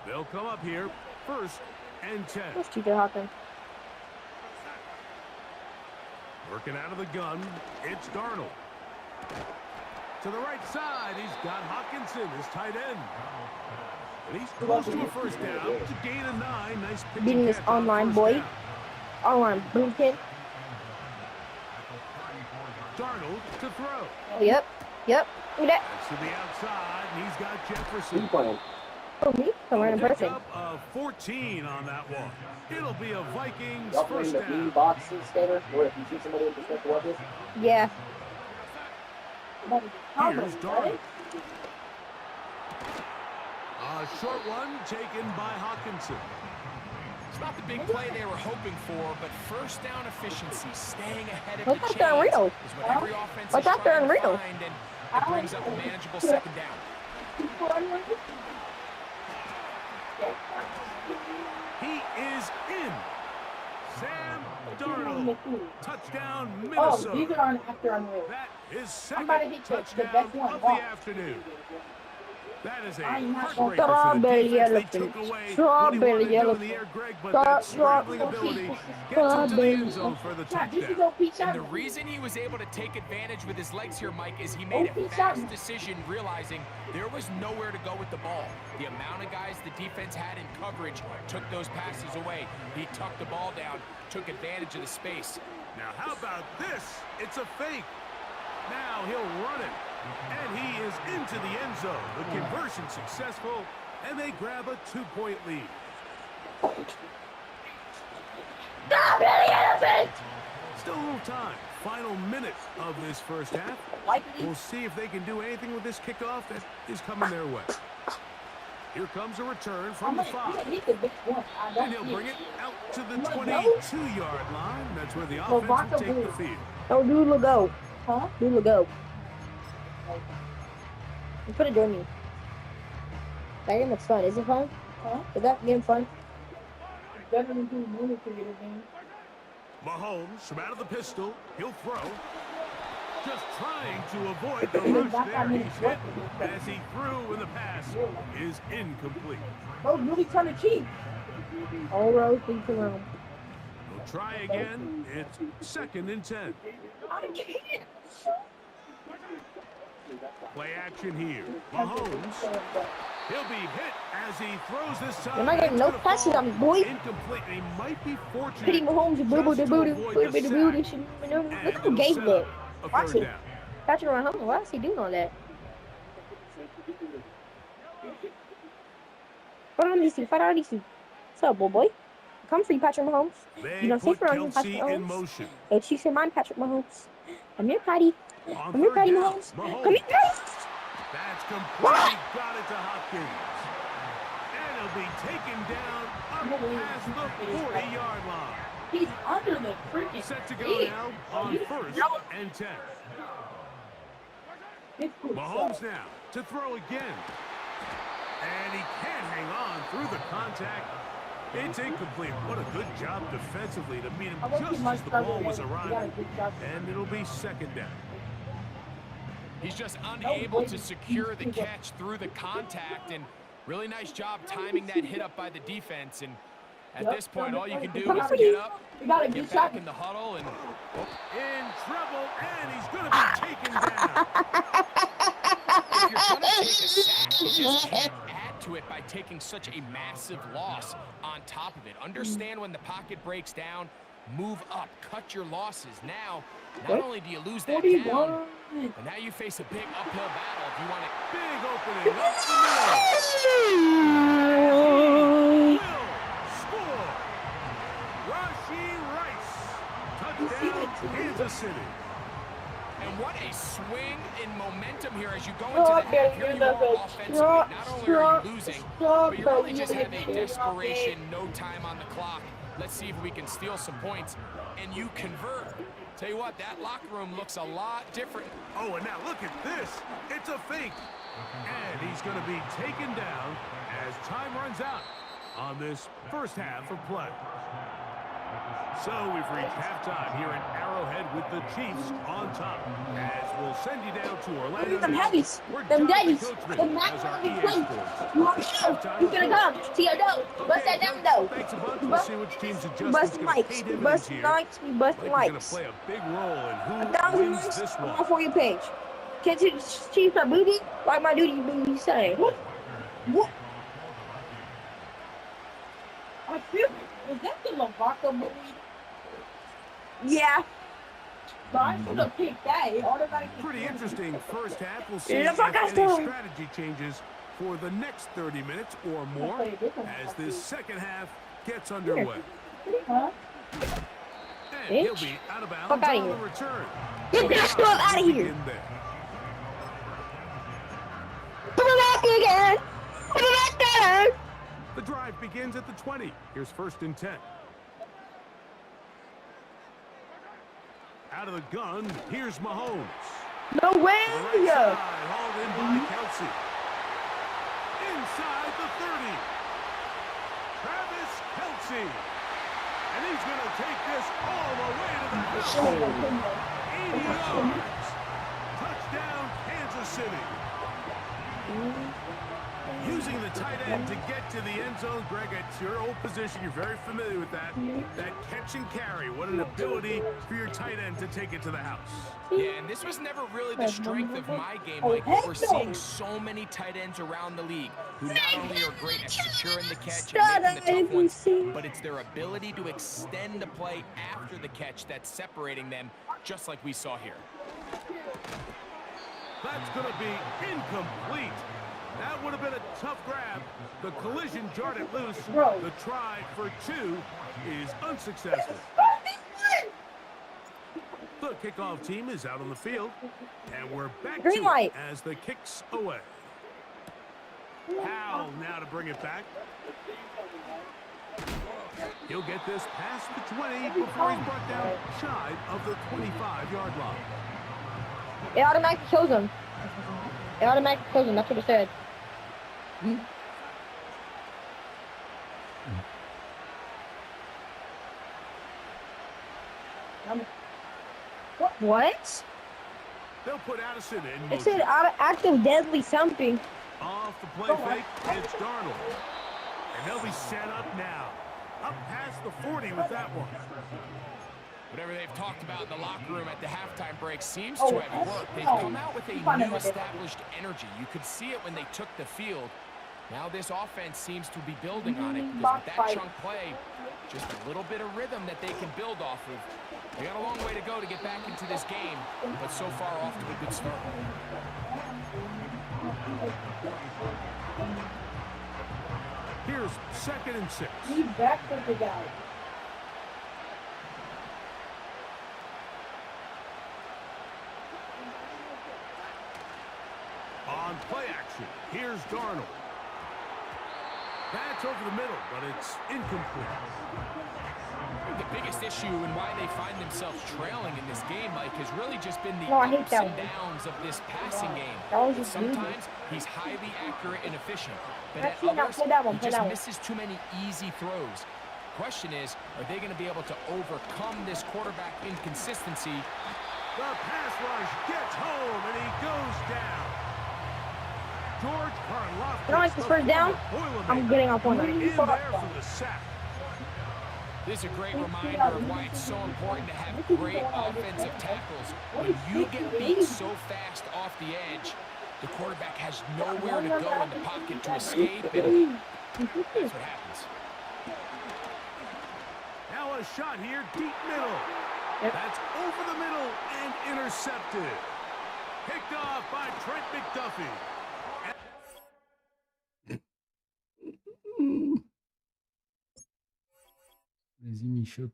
They'll come up here, first and 10. What's TJ Hawkins? Working out of the gun, it's Darnold. To the right side, he's got Hawkinson, his tight end. And he's close to a first down to gain a 9. Nice pitch. Beating this online boy. Online boom kid. Darnold to throw. Oh, yep. Look at that. That's to the outside, and he's got Jefferson. Oh, me? Some random person. Pick up of 14 on that one. It'll be a Vikings first down. Yeah. Here's Darnold. A short one taken by Hawkinson. It's not the big play they were hoping for, but first down efficiency, staying ahead of What's the up there, chains, Rio? is what every offense What's is up there, trying to Rio? find, and it brings up a manageable second down. He is in. Sam Darnold. Touchdown, Oh, Minnesota. these are after unreal. That is I'm second about to hit the touchdown best one. of the afternoon. That is a I'm not heartbreaker for the Strawberry defense. They elephant. took away what he Strawberry wanted to do in the elephant. air, Greg, but that straddling ability gets him to the end zone for the touchdown. And the reason he was able to take advantage with his legs here, Mike, is he made a fast decision realizing there was nowhere to go with the ball. The amount of guys the defense had in coverage took those passes away. He tucked the ball down, took advantage of the space. Now, how about this? It's a fake. Now he'll run it. And he is into the end zone. The conversion successful, and they grab a 2-point lead. Still a little time. Final minute of this first half. We'll see if they can do anything with this kickoff that is coming their way. Here comes a return from the 5. And he'll bring it out to the 22-yard line. That's where the offense will take the field. Oh, Doodle go. Huh? Doodle go. You put it during me. That game looks fun. Is it fun? Huh? Is that game fun? Better than do movie creator game. Mahomes from out of the pistol. He'll throw. Just trying to avoid the rush there. He's hit as he threw, and the pass is incomplete. Oh, really trying to cheat. All roads lead to Rome. We'll try again. It's 2nd and 10. Play action here. Mahomes. He'll be hit as he throws this time. Am I getting no passes on me, boy? Incomplete. He might be fortunate. Pretty Mahomes, look who gave that. Watch it. Patrick Mahomes, why is he doing all that? Fight on these two. What's up, boy? Come for you, Patrick Mahomes. You don't say for running, Patrick Mahomes. Hey, Chiefs in mind, Patrick Mahomes. Come here, Patty. Come here, Patty Mahomes. Come here, Patty. That's completely got it to Hopkins. And he'll be taken down up past the 40-yard line. He's under the freaking Set to go now on 1st and 10. Mahomes now to throw again. And he can't hang on through the contact. It's incomplete. What a good job defensively to meet him just as the ball was arriving. And it'll be 2nd down. He's just unable to secure the catch through the contact, and really nice job timing that hit up by the defense. And at this point, all you can do is get up, get back in the huddle, and in trouble, and he's going to be taken down. If you're going to take a sack, you just can't add to it by taking such a massive loss on top of it. Understand when the pocket breaks down, move up, cut your losses. Now, not only do you lose that down, but now you face a big uphill battle if you want it. Big opening up the middle. He will score. Rashee Rice. Touchdown, Kansas City. And what a swing in momentum here as you go into the half. Here you are offensively. Not only are you losing, but you really just have a desperation, no time on the clock. Let's see if we can steal some points, and you convert. Tell you what, that locker room looks a lot different. Oh, and now look at this. It's a fake. And he's going to be taken down as time runs out on this first half of play. So we've reached halftime here in Arrowhead with the Chiefs on top. As we'll send you down to Orlando. Them heavies, them daddies, them not gonna play. You gonna come? See your dough. Bust that down though. Thanks a bunch. We'll see which team's adjustments Bust going to pay mics, dividends bust here. mics, we bust Mike is going to mics. play a big role in who 1,000 wins mics, this I'm one. on for your page. Can't you Chiefs my booty? Like my duty booty saying. What? I feel, is that the Lavaca movie? Yeah. But I should have picked that. It automatically Pretty picked interesting first half. We'll see Yeah, if fuck any us, though. strategy changes for the next 30 minutes or more as this second half gets underway. Huh? And he'll be out of bounds Fuck outta on here. the return. Get that stuff out of here. In there. Put it back again. Put it back there. The drive drive begins at the 20. Here's 1st and 10. Out of the gun, here's Mahomes. No way! Right side, hauled in by Kelsey. Inside the 30. Travis Kelsey. And he's going to take this all the way to the house. 80 yards. Touchdown, Kansas City. Using the tight end to get to the end zone. Greg, it's your old position. You're very familiar with that. That catch and carry. What an ability for your tight end to take it to the house. Yeah, and this was never really the strength of my game. Like, we're seeing so many tight ends around the league who not only are great at securing the catch and making the tough ones, but it's their ability to extend the play after the catch that's separating them, just like we saw here. That's going to be incomplete. That would have been a tough grab. The collision jarred it loose. The try for 2 is unsuccessful. The kickoff team is out on the field, and we're back to it as the kick's away. Powell now to bring it back. He'll get this past the 20 before he's brought down shy of the 25-yard line. It automatically kills him. It automatically kills him. That's what it said. What? They'll put Addison in motion. It said active deadly something. Off the play fake, it's Darnold. And they'll be set up now. Up past the 40 with that one. Whatever they've talked about in the locker room at the halftime break seems to have worked. They've come out with a new established energy. You could see it when they took the field. Now this offense seems to be building on it, because with that chunk play, just a little bit of rhythm that they can build off of. They got a long way to go to get back into this game, but so far off to a good start. Here's 2nd and 6. He's back with the guy. On play action, here's Darnold. That's over the middle, but it's incomplete. The biggest issue and why they find themselves trailing in this game, Mike, has really just been the ups and downs of this passing game. Sometimes he's highly accurate and efficient, but at others, he just misses too many easy throws. Question is, are they going to be able to overcome this quarterback inconsistency? The pass rush gets home, and he goes down. George Karlaftis. You don't like this first down? I'm getting off one. In there for the sack. This is a great reminder of why it's so important to have great offensive tackles. When you get beat so fast off the edge, the quarterback has nowhere to go in the pocket to escape, and that's what happens. Now a shot here, deep middle. That's over the middle and intercepted. Picked off by Trent McDuffie. Vas-y, Michotte.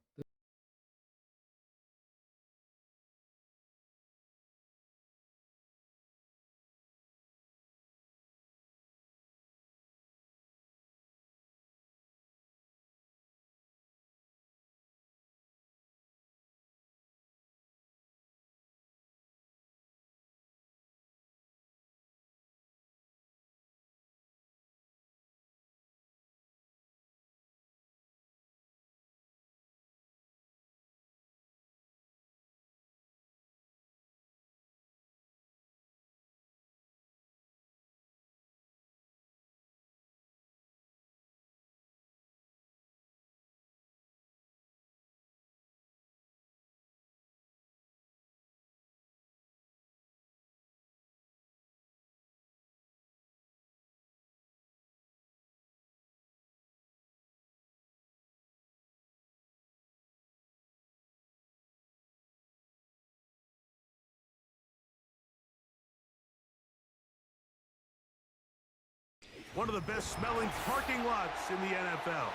One of the best smelling parking lots in the NFL.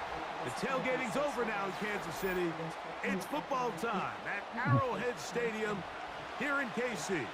The tailgating's over now in Kansas City. It's football time at Arrowhead Stadium here in KC.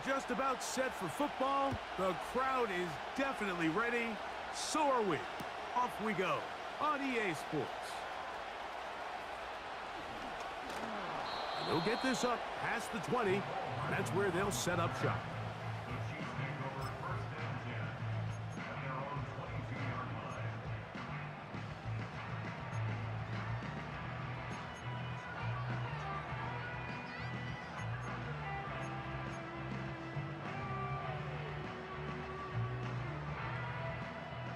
just about set for football. The crowd is definitely ready. So are we. Off we go on EA Sports. And they'll get this up past the 20. That's where they'll set up shop.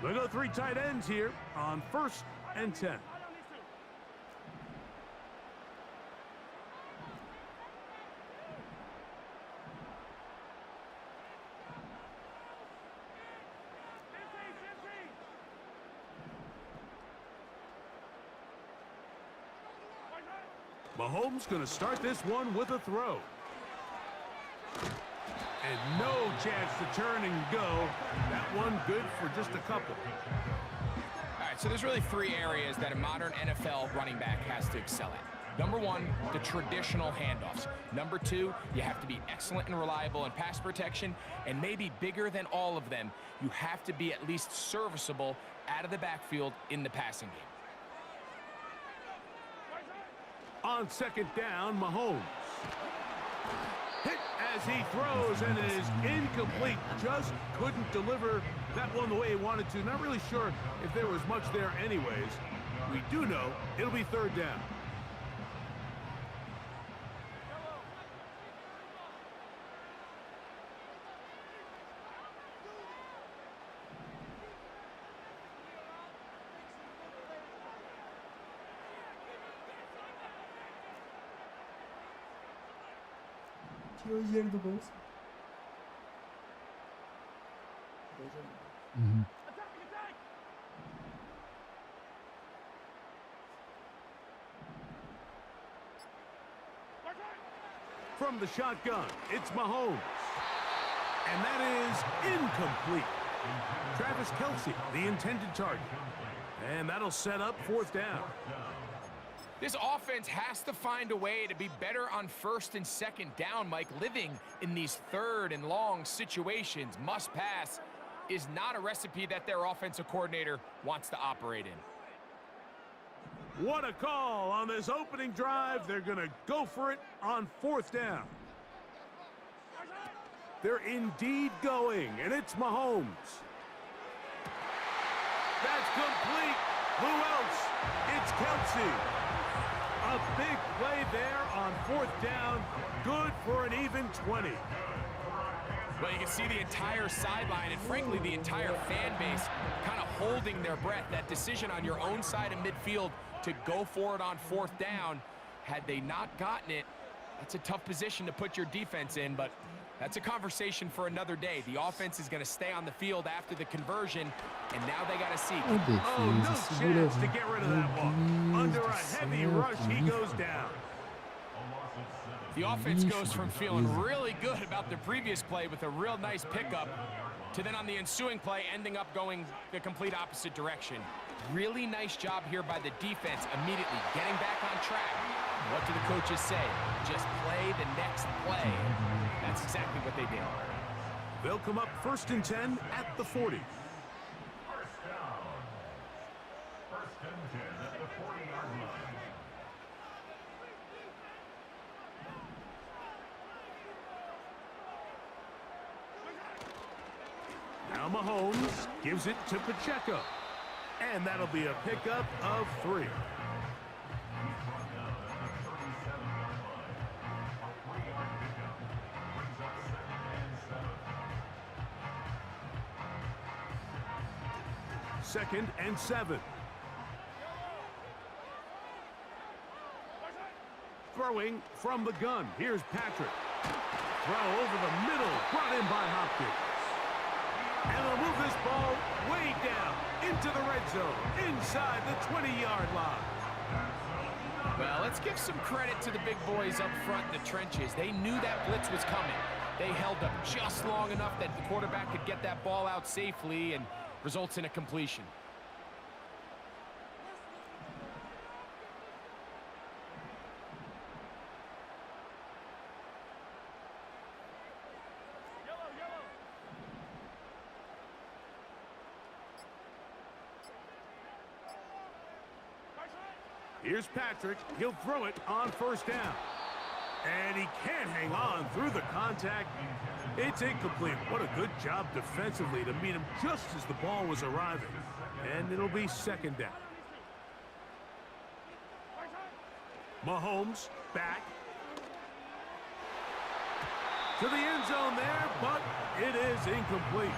We'll go 3 tight ends here on 1st and 10. Mahomes going to start this one with a throw. And no chance to turn and go. That one good for just a couple. All right, so there's really 3 areas that a modern NFL running back has to excel at. Number 1, the traditional handoffs. Number 2, you have to be excellent and reliable in pass protection. And maybe bigger than all of them, you have to be at least serviceable out of the backfield in the passing game. On 2nd down, Mahomes. Hit as he throws, and it is incomplete. Just couldn't deliver that one the way he wanted to. Not really sure if there was much there anyways. We do know it'll be 3rd down. From the shotgun, it's Mahomes. And that is incomplete. Travis Kelce, the intended target. And that'll set up 4th down. This offense has to find a way to be better on 1st and 2nd down, Mike. Living in these 3rd and long situations, must pass, is not a recipe that their offensive coordinator wants to operate in. What a call on this opening drive. They're going to go for it on 4th down. They're indeed going, and it's Mahomes. That's complete. Who else? It's Kelce. A big play there on 4th down. Good for an even 20. Well, you can see the entire sideline and, frankly, the entire fan base kind of holding their breath. That decision on your own side of midfield to go for it on 4th down, had they not gotten it, that's a tough position to put your defense in, but that's a conversation for another day. The offense is going to stay on the field after the conversion, and now they got to see. Oh, no chance to get rid of that one. Under a heavy rush, he goes down. The offense goes from feeling really good about the previous play with a real nice pickup to then on the ensuing play ending up going the complete opposite direction. Really nice job here by the defense immediately getting back on track. What do the coaches say? Just play the next play. That's exactly what they did. They'll come up 1st and 10 at the 40. Now Mahomes gives it to Pacheco. And that'll be a pickup of 3. Second and 7. Throwing from the gun. Here's Patrick. Throw over the middle. Brought in by Hopkins. And they'll move this ball way down into the red zone, inside the 20-yard line. Well, let's give some credit to the big boys up front in the trenches. They knew that blitz was coming. They held up just long enough that the quarterback could get that ball out safely and results in a completion. Here's Patrick. He'll throw it on first down. And he can't hang on through the contact. It's incomplete. What a good job defensively to meet him just as the ball was arriving. And it'll be second down. Mahomes back to the end zone there, but it is incomplete.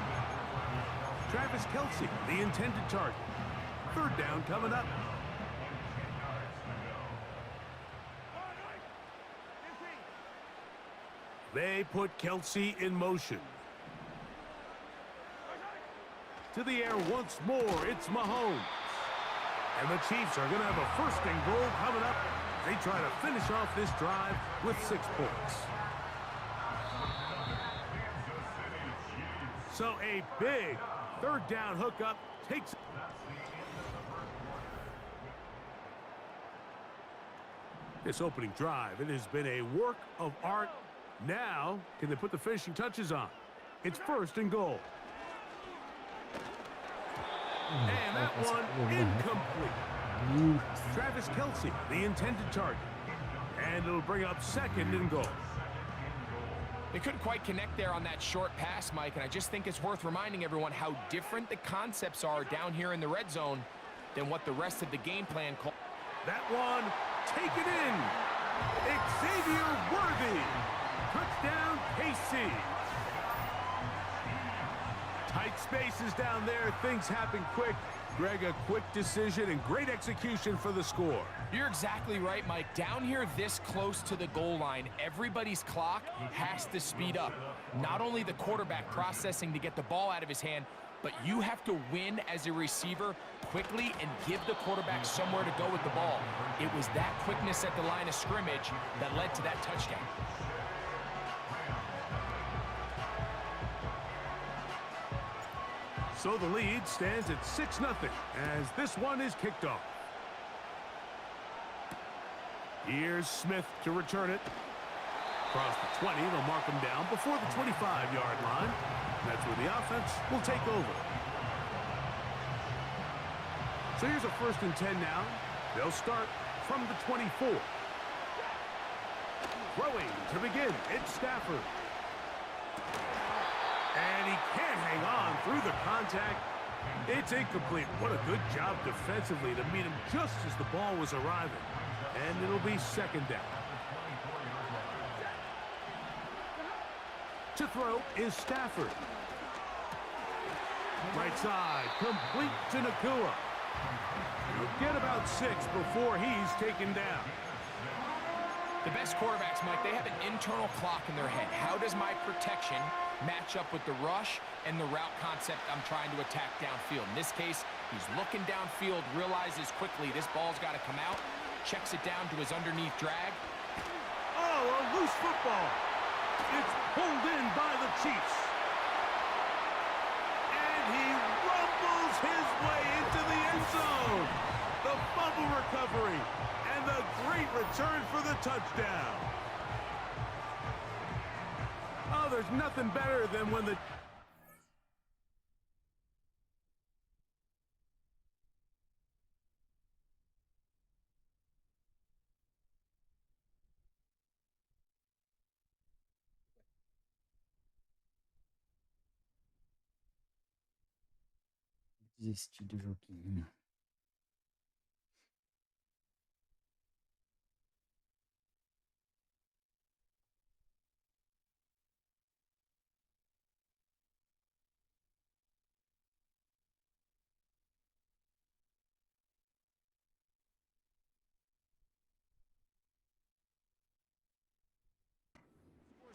Travis Kelce, the intended target. Third down coming up. They put Kelce in motion. To the air once more, it's Mahomes. And the Chiefs are going to have a first and goal coming up. They try to finish off this drive with 6 points. So a big third down hookup takes. This opening drive, it has been a work of art. Now, can they put the finishing touches on? It's first and goal. And that one incomplete. Travis Kelce, the intended target. And it'll bring up second and goal. They couldn't quite connect there on that short pass, Mike, and I just think it's worth reminding everyone how different the concepts are down here in the red zone than what the rest of the game plan calls. That one, taken in. Xavier Worthy. Touchdown, KC. Tight spaces down there. Things happen quick. Greg, a quick decision and great execution for the score. You're exactly right, Mike. Down here this close to the goal line, everybody's clock has to speed up. Not only the quarterback processing to get the ball out of his hand, but you have to win as a receiver quickly and give the quarterback somewhere to go with the ball. It was that quickness at the line of scrimmage that led to that touchdown. So the lead stands at 6-0 as this one is kicked off. Here's Smith to return it. Across the 20, they'll mark him down before the 25-yard line. That's where the offense will take over. So here's a 1st and 10 now. They'll start from the 24. Throwing to begin, it's Stafford. And he can't hang on through the contact. It's incomplete. What a good job defensively to meet him just as the ball was arriving. And it'll be second down. To throw is Stafford. Right side, complete to Nakua. He'll get about 6 before he's taken down. The best quarterbacks, Mike, they have an internal clock in their head. How does my protection match up with the rush and the route concept I'm trying to attack downfield? In this case, he's looking downfield, realizes quickly this ball's got to come out, checks it down to his underneath drag. Oh, a loose football. It's pulled in by the Chiefs. And he rumbles his way into the end zone. The fumble recovery and the great return for the touchdown. Oh, there's nothing better than when the... Desisti do joguinho.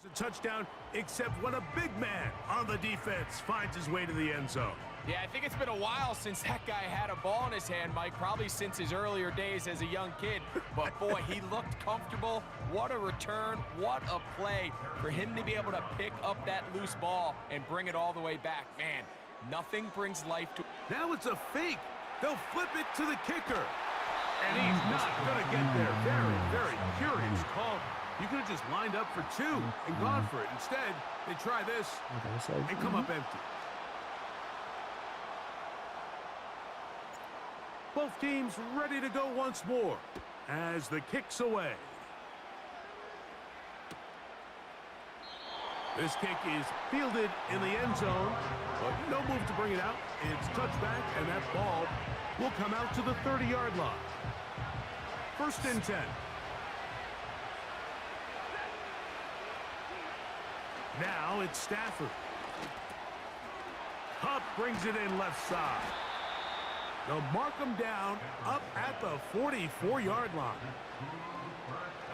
A touchdown, except when a big man on the defense finds his way to the end zone. Yeah, I think it's been a while since that guy had a ball in his hand, Mike, probably since his earlier days as a young kid. But, boy, he looked comfortable. What a return. What a play for him to be able to pick up that loose ball and bring it all the way back. Man, nothing brings life to... Now it's a fake. They'll flip it to the kicker. And he's not going to get there. Very, very curious call. You could have just lined up for 2 and gone for it. Instead, they try this and come up empty. Both teams ready to go once more as the kick's away. This kick is fielded in the end zone, but no move to bring it out. It's touchback, and that ball will come out to the 30-yard line. 1st and 10. Now it's Stafford. Hupp brings it in left side. They'll mark him down up at the 44-yard line.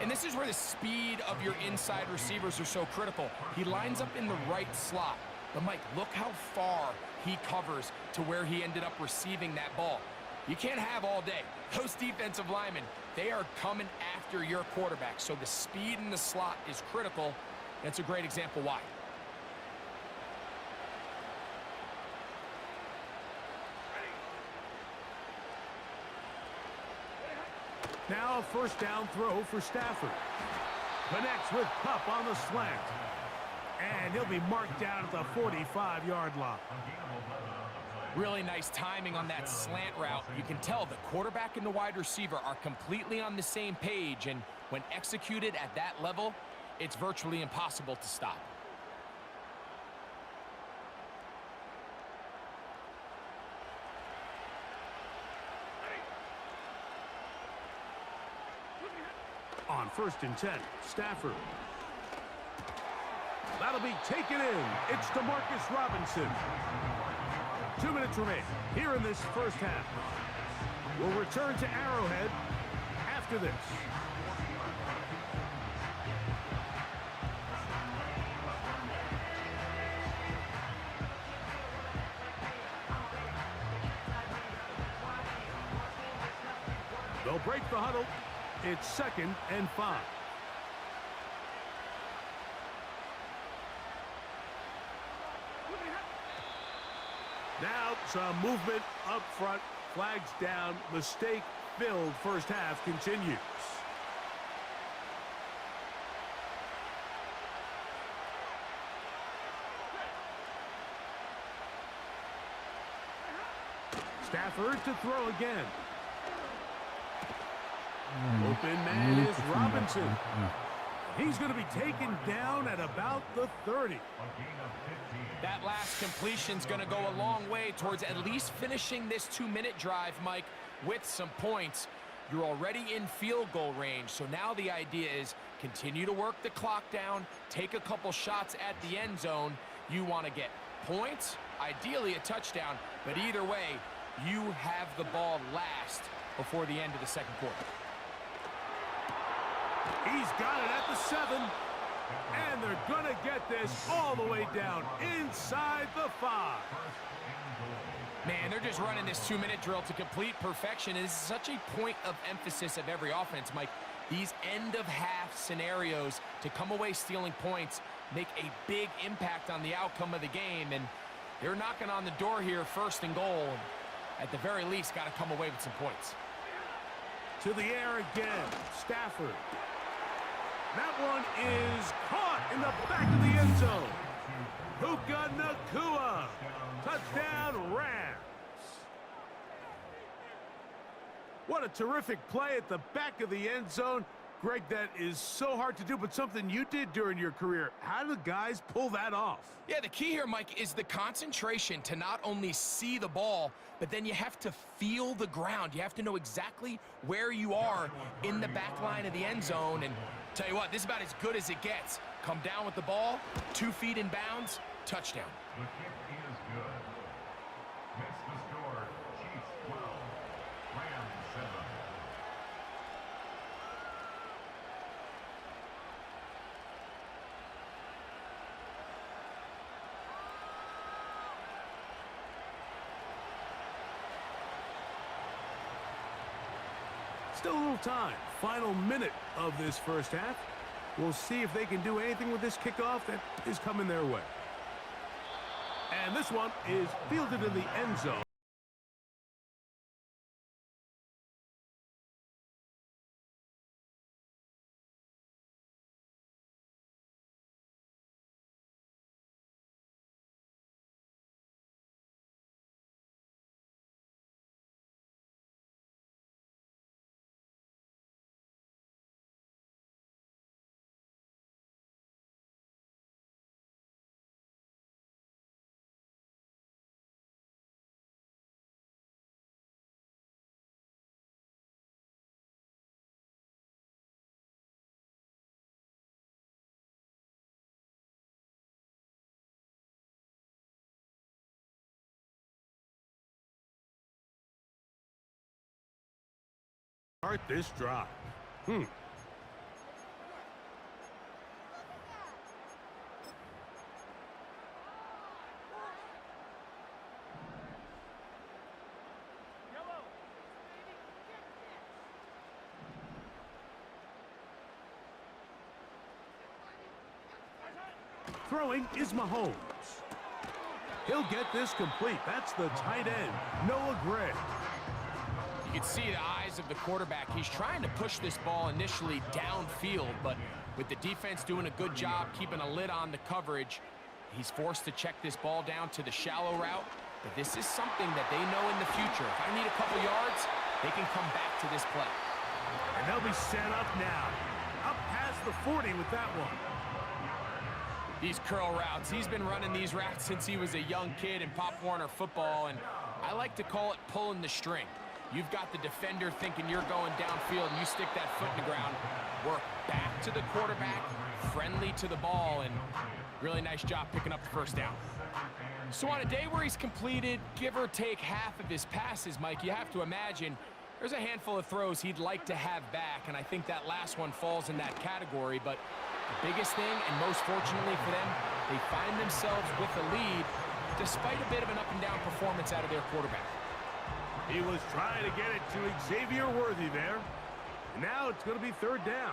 And this is where the speed of your inside receivers are so critical. He lines up in the right slot. But, Mike, look how far he covers to where he ended up receiving that ball. You can't have all day. Those defensive linemen, they are coming after your quarterback. So the speed in the slot is critical. That's a great example why. Now a 1st down throw for Stafford. Connects with Hupp on the slant. And he'll be marked down at the 45-yard line. Really nice timing on that slant route. You can tell the quarterback and the wide receiver are completely on the same page, and when executed at that level, it's virtually impossible to stop. On 1st and 10, Stafford. That'll be taken in. It's DeMarcus Robinson. 2 minutes remain here in this 1st half. We'll return to Arrowhead after this. They'll break the huddle. It's 2nd and 5. Now some movement up front. Flags down. Mistake-filled 1st half continues. Stafford to throw again. Open man is Robinson. He's going to be taken down at about the 30. That last completion's going to go a long way towards at least finishing this 2-minute drive, Mike, with some points. You're already in field goal range, so now the idea is continue to work the clock down, take a couple shots at the end zone. You want to get points, ideally a touchdown, but either way, you have the ball last before the end of the 2nd quarter. He's got it at the 7. And they're going to get this all the way down inside the 5. Man, they're just running this 2-minute drill to complete perfection. It is such a point of emphasis of every offense, Mike. These end-of-half scenarios to come away stealing points make a big impact on the outcome of the game. And they're knocking on the door here, 1st and goal. At the very least, got to come away with some points. To the air again, Stafford. That one is caught in the back of the end zone. Puka Nacua. Touchdown, Rams. What a terrific play at the back of the end zone. Greg, that is so hard to do, but something you did during your career. How do guys pull that off? Yeah, the key here, Mike, is the concentration to not only see the ball, but then you have to feel the ground. You have to know exactly where you are in the back line of the end zone. And tell you what, this is about as good as it gets. Come down with the ball, 2 feet in bounds, touchdown. The kick is good. Makes the score Chiefs 12, Rams 7. Still a little time. Final minute of this 1st half. We'll see if they can do anything with this kickoff that is coming their way. And this one is fielded in the end zone. Start this drive. Throwing is Mahomes. He'll get this complete. That's the tight end, Noah Gray. You can see the eyes of the quarterback. He's trying to push this ball initially downfield, but with the defense doing a good job keeping a lid on the coverage, he's forced to check this ball down to the shallow route. But this is something that they know in the future. If I need a couple yards, they can come back to this play. And they'll be set up now. Up past the 40 with that one. These curl routes, he's been running these routes since he was a young kid in Pop Warner football, and I like to call it pulling the string. You've got the defender thinking you're going downfield, and you stick that foot in the ground, work back to the quarterback, friendly to the ball, and really nice job picking up the first down. So on a day where he's completed, give or take half of his passes, Mike, you have to imagine there's a handful of throws he'd like to have back, and I think that last one falls in that category. But the biggest thing, and most fortunately for them, they find themselves with the lead despite a bit of an up-and-down performance out of their quarterback. He was trying to get it to Xavier Worthy there. And now it's going to be third down.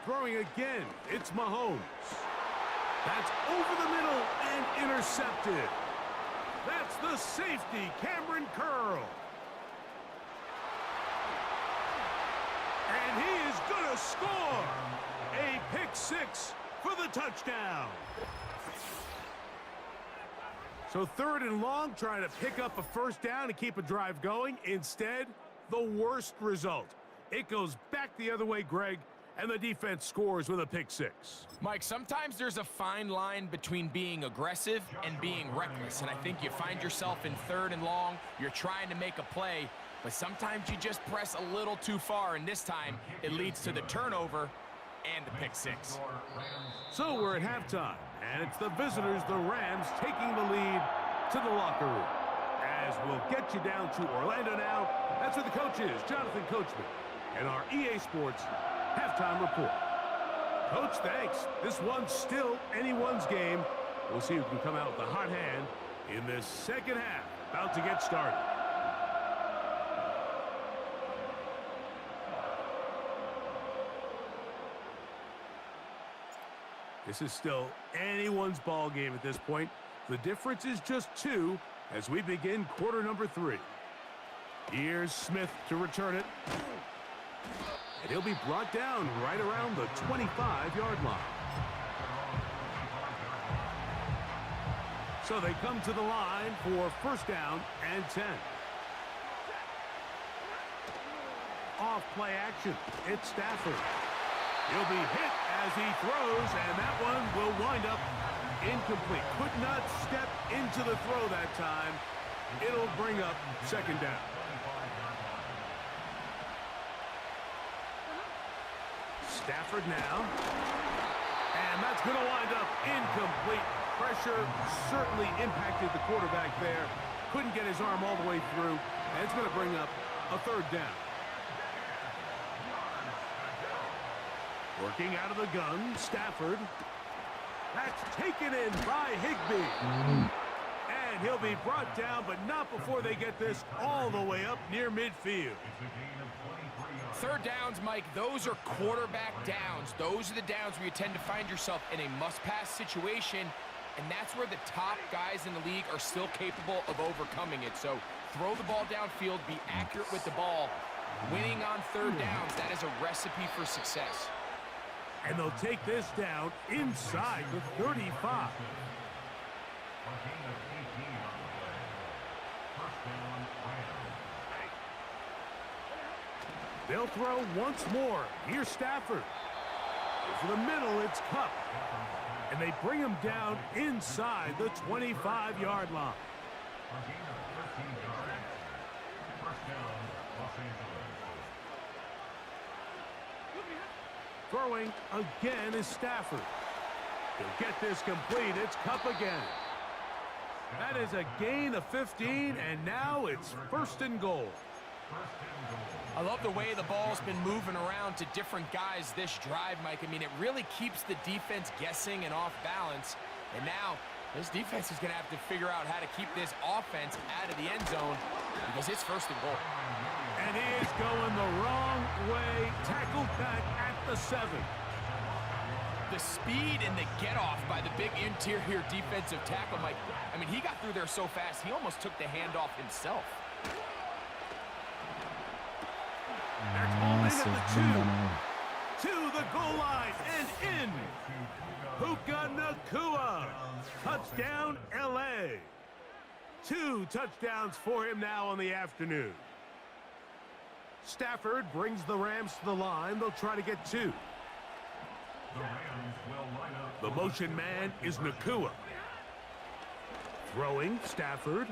Throwing again, it's Mahomes. That's over the middle and intercepted. That's the safety, Cameron Curl. And he is going to score. A pick six for the touchdown. So third and long, trying to pick up a first down and keep a drive going. Instead, the worst result. It goes back the other way, Greg, and the defense scores with a pick six. Mike, sometimes there's a fine line between being aggressive and being reckless, and I think you find yourself in third and long, you're trying to make a play, but sometimes you just press a little too far, and this time it leads to the turnover and the pick six. So we're at halftime, and it's the visitors, the Rams, taking the lead to the locker room. As we'll get you down to Orlando now, that's where the coach is, Jonathan Coachman, and our EA Sports halftime report. Coach, thanks. This one's still anyone's game. We'll see who can come out with the hot hand in this second half. About to get started. This is still anyone's ball game at this point. The difference is just 2 as we begin quarter number 3. Here's Smith to return it. And he'll be brought down right around the 25-yard line. So they come to the line for first down and 10. Off play action. It's Stafford. He'll be hit as he throws, and that one will wind up incomplete. Could not step into the throw that time. It'll bring up second down. Stafford now. And that's going to wind up incomplete. Pressure certainly impacted the quarterback there. Couldn't get his arm all the way through. And it's going to bring up a third down. Working out of the gun, Stafford. That's taken in by Higbee. And he'll be brought down, but not before they get this all the way up near midfield. Third downs, Mike, those are quarterback downs. Those are the downs where you tend to find yourself in a must-pass situation, and that's where the top guys in the league are still capable of overcoming it. So throw the ball downfield, be accurate with the ball. Winning on third downs, that is a recipe for success. And they'll take this down inside the 35. They'll throw once more. Here's Stafford. For the middle, it's Cup. And they bring him down inside the 25-yard line. Throwing again is Stafford. He'll get this complete. It's Cup again. That is a gain of 15, and now it's 1st and goal. I love the way the ball's been moving around to different guys this drive, Mike. I mean, it really keeps the defense guessing and off balance. And now, this defense is going to have to figure out how to keep this offense out of the end zone because it's 1st and goal. And he is going the wrong way, tackled back at the 7. The speed and the get-off by the big interior defensive tackle, Mike. I mean, he got through there so fast, he almost took the handoff himself. They're holding at the 2. To the goal line and in. Puka Nacua. Touchdown, L.A. 2 touchdowns for him now on the afternoon. Stafford brings the Rams to the line. They'll try to get 2. The motion man is Nacua. Throwing, Stafford.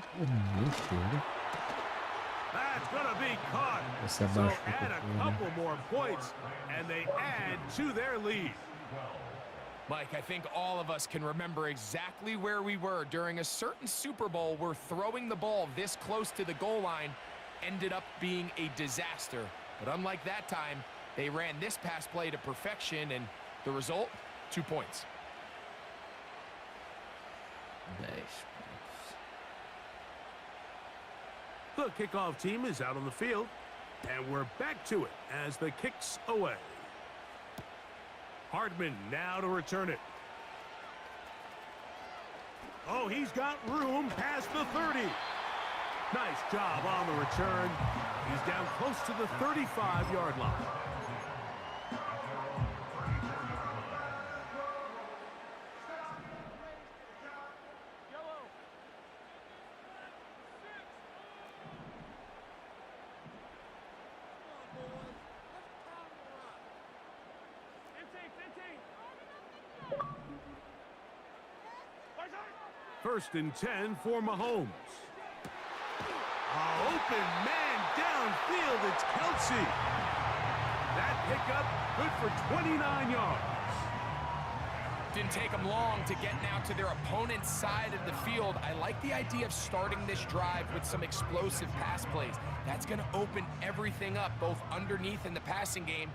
That's going to be caught. So add a couple more points, and they add to their lead. Mike, I think all of us can remember exactly where we were during a certain Super Bowl where throwing the ball this close to the goal line ended up being a disaster. But unlike that time, they ran this pass play to perfection, and the result, 2 points. The kickoff team is out on the field, and we're back to it as the kick's away. Hardman now to return it. Oh, he's got room past the 30. Nice job on the return. He's down close to the 35-yard line. First and 10 for Mahomes. Open man downfield, it's Kelsey. That pickup good for 29 yards. Didn't take them long to get now to their opponent's side of the field. I like the idea of starting this drive with some explosive pass plays. That's going to open everything up, both underneath in the passing game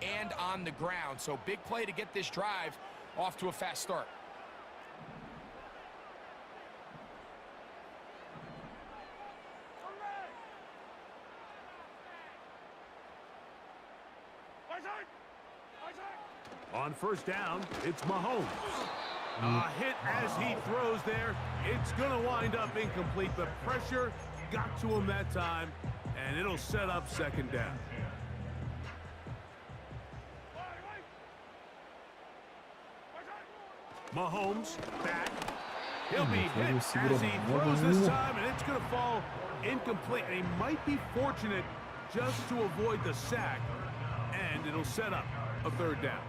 and on the ground. So big play to get this drive off to a fast start. On first down, it's Mahomes. A hit as he throws there. It's going to wind up incomplete. The pressure got to him that time, and it'll set up second down. Mahomes back. He'll be hit as he throws this time, and it's going to fall incomplete. And he might be fortunate just to avoid the sack, and it'll set up a third down.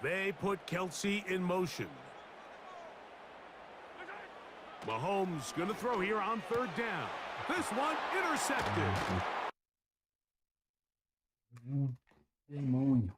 They put Kelsey in motion. Mahomes going to throw here on third down. This one intercepted. Demônio.